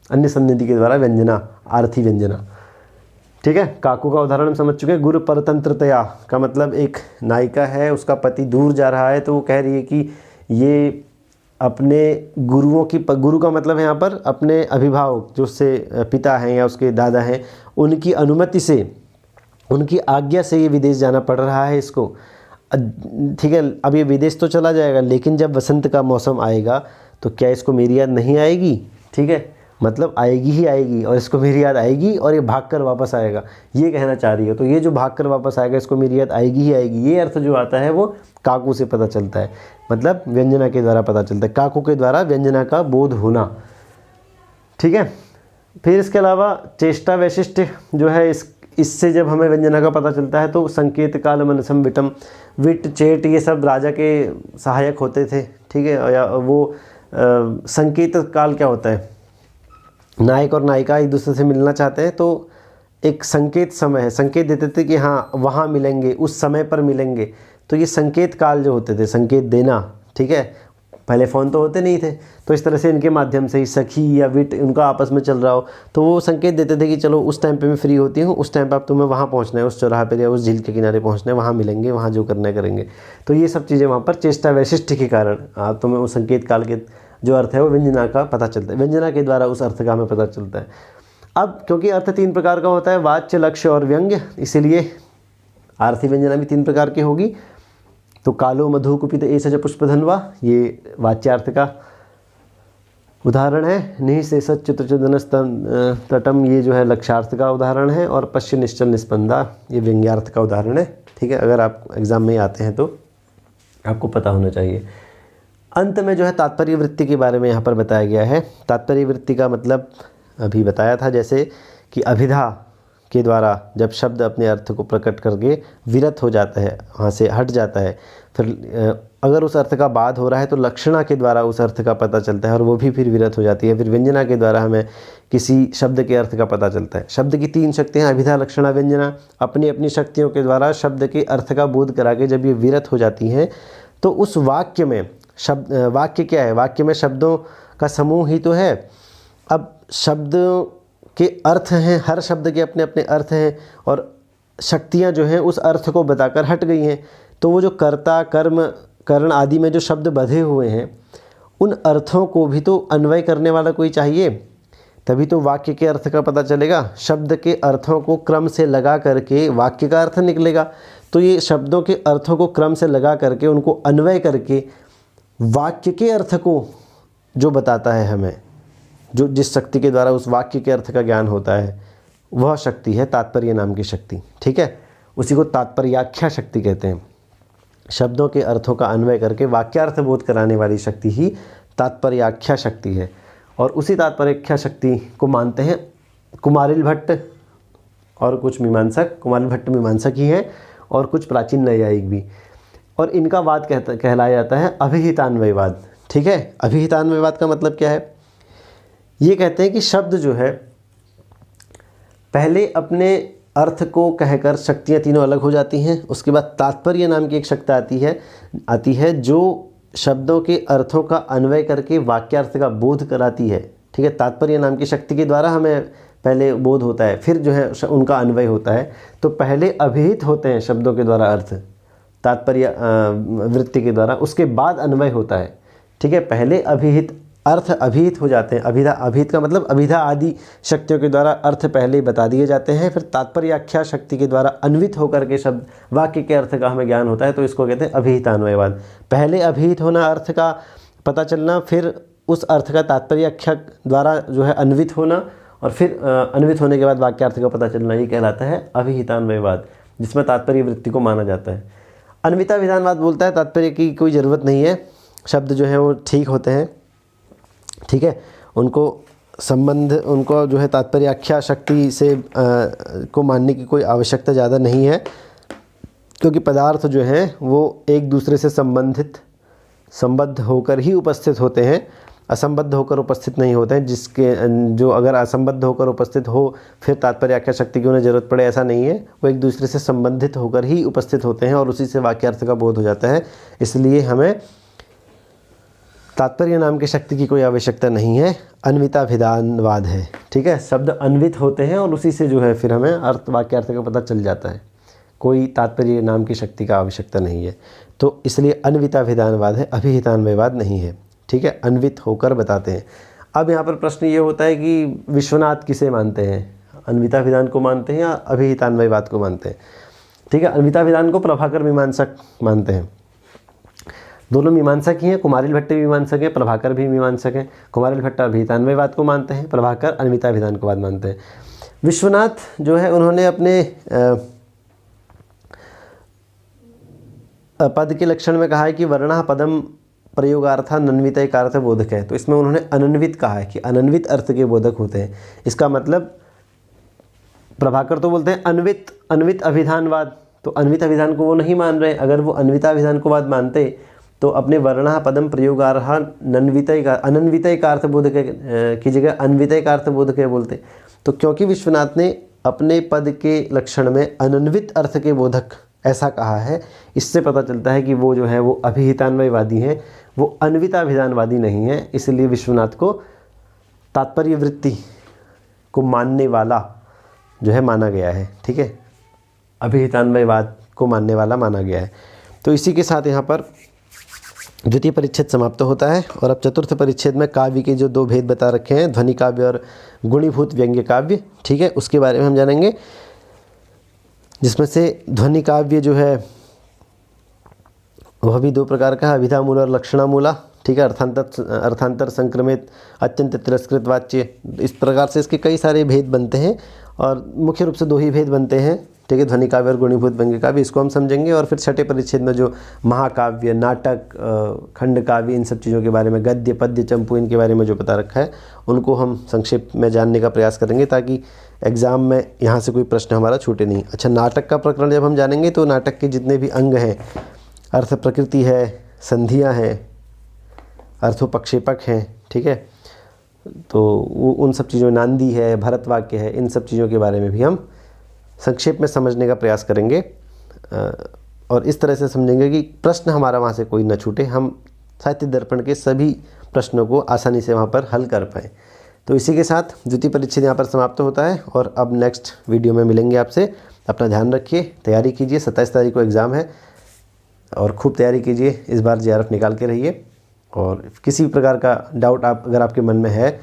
अन्य सन्निधि के द्वारा व्यंजना, आर्थी व्यंजना। ठीक है। काकू का उदाहरण हम समझ चुके हैं। गुरु परतंत्रतया का मतलब एक नायिका है, उसका पति दूर जा रहा है तो वो कह रही है कि ये अपने गुरुओं की, गुरु का मतलब है यहाँ पर अपने अभिभावक जो उससे पिता हैं या उसके दादा हैं, उनकी अनुमति से, उनकी आज्ञा से ये विदेश जाना पड़ रहा है इसको। ठीक है, अब ये विदेश तो चला जाएगा, लेकिन जब वसंत का मौसम आएगा तो क्या इसको मेरी याद नहीं आएगी? ठीक है, मतलब आएगी ही आएगी, और इसको मेरी याद आएगी और ये भागकर वापस आएगा, ये कहना चाह रही है। तो ये जो भागकर वापस आएगा, इसको मेरी याद आएगी ही आएगी, ये अर्थ जो आता है वो काकू से पता चलता है, मतलब व्यंजना के द्वारा पता चलता है, काकू के द्वारा व्यंजना का बोध होना। ठीक है, फिर इसके अलावा चेष्टा वैशिष्ट जो है, इससे जब हमें व्यंजना का पता चलता है तो संकेत काल मनसम विटम, विट चेट ये सब राजा के सहायक होते थे। ठीक है, या वो संकेत काल क्या होता है, नायक और नायिका एक दूसरे से मिलना चाहते हैं तो एक संकेत समय है, संकेत देते थे कि हाँ वहाँ मिलेंगे, उस समय पर मिलेंगे, तो ये संकेत काल जो होते थे, संकेत देना। ठीक है, पहले फ़ोन तो होते नहीं थे, तो इस तरह से इनके माध्यम से ही सखी या विट उनका आपस में चल रहा हो तो वो संकेत देते थे कि चलो उस टाइम पे मैं फ्री होती हूँ, उस टाइम पे आप तुम्हें वहाँ पहुँचना है, उस चौराहे पर या उस झील के किनारे पहुँचना है, वहाँ मिलेंगे, वहाँ जो करना है करेंगे। तो ये सब चीज़ें वहाँ पर चेष्टा वैशिष्ट के कारण तुम्हें उस संकेत काल के जो अर्थ है वो व्यंजना का पता चलता है, व्यंजना के द्वारा उस अर्थ का हमें पता चलता है। अब क्योंकि अर्थ 3 प्रकार का होता है, वाच्य, लक्ष्य और व्यंग्य, इसीलिए आरती व्यंजना भी 3 प्रकार की होगी। तो कालो मधु कुपित ऐसा पुष्पधनवा, ये वाच्यार्थ का उदाहरण है। नहीं से सच्युतन तटम, ये जो है लक्ष्यार्थ का उदाहरण है। और पश्य निश्चल निस्पंदा, ये व्यंग्यार्थ का उदाहरण है। ठीक है, अगर आप एग्ज़ाम में आते हैं तो आपको पता होना चाहिए। अंत में जो है तात्पर्य वृत्ति के बारे में यहाँ पर बताया गया है। तात्पर्य वृत्ति का मतलब अभी बताया था, जैसे कि अभिधा के द्वारा जब शब्द अपने अर्थ को प्रकट करके विरत हो जाता है, वहाँ से हट जाता है, फिर अगर उस अर्थ का बाद हो रहा है तो लक्षणा के द्वारा उस अर्थ का पता चलता है और वो भी फिर विरत हो जाती है। फिर व्यंजना के द्वारा हमें किसी शब्द के अर्थ का पता चलता है। शब्द की 3 शक्तियाँ, अभिधा, लक्षणा, व्यंजना। अपनी अपनी शक्तियों के द्वारा शब्द के अर्थ का बोध करा के जब ये विरत हो जाती हैं तो उस वाक्य में शब्द, वाक्य क्या है, वाक्य में शब्दों का समूह ही तो है। अब शब्द के अर्थ हैं, हर शब्द के अपने अपने अर्थ हैं और शक्तियाँ जो हैं उस अर्थ को बताकर हट गई हैं। तो वो जो कर्ता, कर्म, कर्ण आदि में जो शब्द बधे हुए हैं, उन अर्थों को भी तो अन्वय करने वाला कोई चाहिए, तभी तो वाक्य के अर्थ का पता चलेगा। शब्द के अर्थों को क्रम से लगा करके वाक्य का अर्थ निकलेगा। तो ये शब्दों के अर्थों को क्रम से लगा करके उनको अन्वय करके वाक्य के अर्थ को जो बताता है हमें, जो जिस शक्ति के द्वारा उस वाक्य के अर्थ का ज्ञान होता है, वह शक्ति है तात्पर्य नाम की शक्ति। ठीक है, उसी को तात्पर्याख्या शक्ति कहते हैं। शब्दों के अर्थों का अन्वय करके वाक्यार्थ बोध कराने वाली शक्ति ही तात्पर्याख्या शक्ति है। और उसी तात्पर्याख्या शक्ति को मानते हैं कुमारिल भट्ट और कुछ मीमांसक। कुमारिल भट्ट मीमांसक ही हैं और कुछ प्राचीन नैयायिक भी। और इनका वाद कहलाया जाता है अभिहितान्वयवाद। ठीक है, अभिहितान्वयवाद का मतलब क्या है? ये कहते हैं कि शब्द जो है पहले अपने अर्थ को कहकर शक्तियाँ तीनों अलग हो जाती हैं, उसके बाद तात्पर्य नाम की एक शक्ति आती है जो शब्दों के अर्थों का अन्वय करके वाक्यार्थ का बोध कराती है। ठीक है, तात्पर्य नाम की शक्ति के द्वारा हमें पहले बोध होता है, फिर जो है उनका अन्वय होता है। तो पहले अभिहित होते हैं शब्दों के द्वारा अर्थ तात्पर्य वृत्ति के द्वारा, उसके बाद अन्वय होता है। ठीक है, पहले अभिहित अर्थ अभिहित हो जाते हैं। अभिहित का मतलब अभिधा आदि शक्तियों के द्वारा अर्थ पहले ही बता दिए जाते हैं, फिर तात्पर्याख्या शक्ति के द्वारा अन्वित होकर के शब्द वाक्य के अर्थ का हमें ज्ञान होता है। तो इसको कहते हैं अभिहितान्वयवाद। पहले अभिहित होना अर्थ का पता चलना, फिर उस अर्थ का तात्पर्याख्या द्वारा जो है अन्वित होना, और फिर अन्वित होने के बाद वाक्यार्थ का पता चलना, ये कहलाता है अभिहितान्वयवाद, जिसमें तात्पर्य वृत्ति को माना जाता है। अन्विता विधानवाद बोलता है तात्पर्य की कोई ज़रूरत नहीं है, शब्द जो है वो ठीक होते हैं। ठीक है, उनको जो है तात्पर्याख्या शक्ति से को मानने की कोई आवश्यकता ज़्यादा नहीं है, क्योंकि पदार्थ जो हैं वो एक दूसरे से संबद्ध होकर ही उपस्थित होते हैं, असंबद्ध होकर उपस्थित नहीं होते हैं। जो अगर असंबद्ध होकर उपस्थित हो फिर तात्पर्याख्या शक्ति की उन्हें ज़रूरत पड़े, ऐसा नहीं है। वो एक दूसरे से संबंधित होकर ही उपस्थित होते हैं और उसी से वाक्यार्थ का बोध हो जाता है। इसलिए हमें तात्पर्य नाम की शक्ति की कोई आवश्यकता नहीं है, अन्विताभिधानवाद है। ठीक है, शब्द अन्वित होते हैं और उसी से जो है फिर हमें अर्थ, वाक्य अर्थ का पता चल जाता है। कोई तात्पर्य नाम की शक्ति का आवश्यकता नहीं है, तो इसलिए अन्विताभिधानवाद है, अभिहितान्वयवाद नहीं है। ठीक है, अन्वित होकर बताते हैं। अब यहाँ पर प्रश्न ये होता है कि विश्वनाथ किसे मानते हैं, अन्विताभिधान को मानते हैं या अभिहितान्वयवाद को मानते हैं। ठीक है, अन्विताभिधान को प्रभाकर मीमांसक मानते हैं। दोनों मीमांसक ही हैं, कुमारिल भट्ट भी मीमांसक हैं, प्रभाकर भी मीमांसक हैं। कुमारिल भट्ट अभिहितान्वयवाद को मानते हैं, प्रभाकर अन्विताभिधान को मानते हैं। विश्वनाथ जो है उन्होंने अपने पद के लक्षण में कहा है कि वर्णः पदम प्रयोगार्था नन्वितैकार्थ बोधक है। तो इसमें उन्होंने अनन्वित कहा है कि अनन्वित अर्थ के बोधक होते हैं। इसका मतलब प्रभाकर तो बोलते हैं अन्वित अभिधानवाद, तो अन्वित अभिधान को वो नहीं मान रहे। अगर वो अन्विताभिधान को वाद मानते तो अपने वर्णः पदम प्रयोगार्हा अनन्वितैकार्थ बोधक की जगह अन्वितैकार्थ बोधक बोलते। तो क्योंकि विश्वनाथ ने अपने पद के लक्षण में अनन्वित अर्थ के बोधक ऐसा कहा है, इससे पता चलता है कि वो जो है वो अभिहितान्वयवादी हैं, वो अन्विताभिधानवादी नहीं है। इसलिए विश्वनाथ को तात्पर्य वृत्ति को मानने वाला जो है माना गया है। ठीक है, अभिहितान्वयवाद को मानने वाला माना गया है। तो इसी के साथ यहाँ पर द्वितीय परिच्छेद समाप्त होता है। और अब चतुर्थ परिच्छेद में काव्य के जो दो भेद बता रखे हैं, ध्वनि काव्य और गुणीभूत व्यंग्य काव्य। ठीक है, उसके बारे में हम जानेंगे, जिसमें से ध्वनि काव्य जो है वह भी दो प्रकार का है, अभिधामूला और लक्षणामूला। ठीक है, अर्थांतर संक्रमित, अत्यंत तिरस्कृत वाच्य, इस प्रकार से इसके कई सारे भेद बनते हैं और मुख्य रूप से दो ही भेद बनते हैं। ठीक है, ध्वनि काव्य और गुणीभूत व्यंग्य काव्य, इसको हम समझेंगे। और फिर छठे परिच्छेद में जो महाकाव्य, नाटक, खंड काव्य, इन सब चीज़ों के बारे में, गद्य, पद्य, चंपू, इनके बारे में जो बता रखा है उनको हम संक्षेप में जानने का प्रयास करेंगे, ताकि एग्ज़ाम में यहाँ से कोई प्रश्न हमारा छूटे नहीं। अच्छा, नाटक का प्रकरण जब हम जानेंगे तो नाटक के जितने भी अंग हैं, अर्थ प्रकृति है, संधियाँ हैं, अर्थोपक्षेपक हैं, ठीक है, तो वो उन सब चीज़ों, नांदी है, भरतवाक्य है, इन सब चीज़ों के बारे में भी हम संक्षेप में समझने का प्रयास करेंगे। और इस तरह से समझेंगे कि प्रश्न हमारा वहाँ से कोई न छूटे, हम साहित्य दर्पण के सभी प्रश्नों को आसानी से वहाँ पर हल कर पाएँ। तो इसी के साथ द्वितीय परिच्छेद यहाँ पर समाप्त होता है और अब नेक्स्ट वीडियो में मिलेंगे आपसे। अपना ध्यान रखिए, तैयारी कीजिए, 27 तारीख को एग्ज़ाम है और खूब तैयारी कीजिए। इस बार JRF निकाल के रहिए। और किसी भी प्रकार का डाउट अगर आपके मन में है,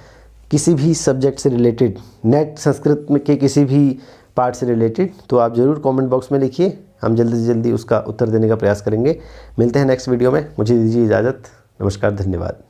किसी भी सब्जेक्ट से रिलेटेड, नेट संस्कृत में के किसी भी पार्ट से रिलेटेड, तो आप ज़रूर कमेंट बॉक्स में लिखिए, हम जल्दी से जल्दी उसका उत्तर देने का प्रयास करेंगे। मिलते हैं नेक्स्ट वीडियो में, मुझे दीजिए इजाज़त। नमस्कार, धन्यवाद।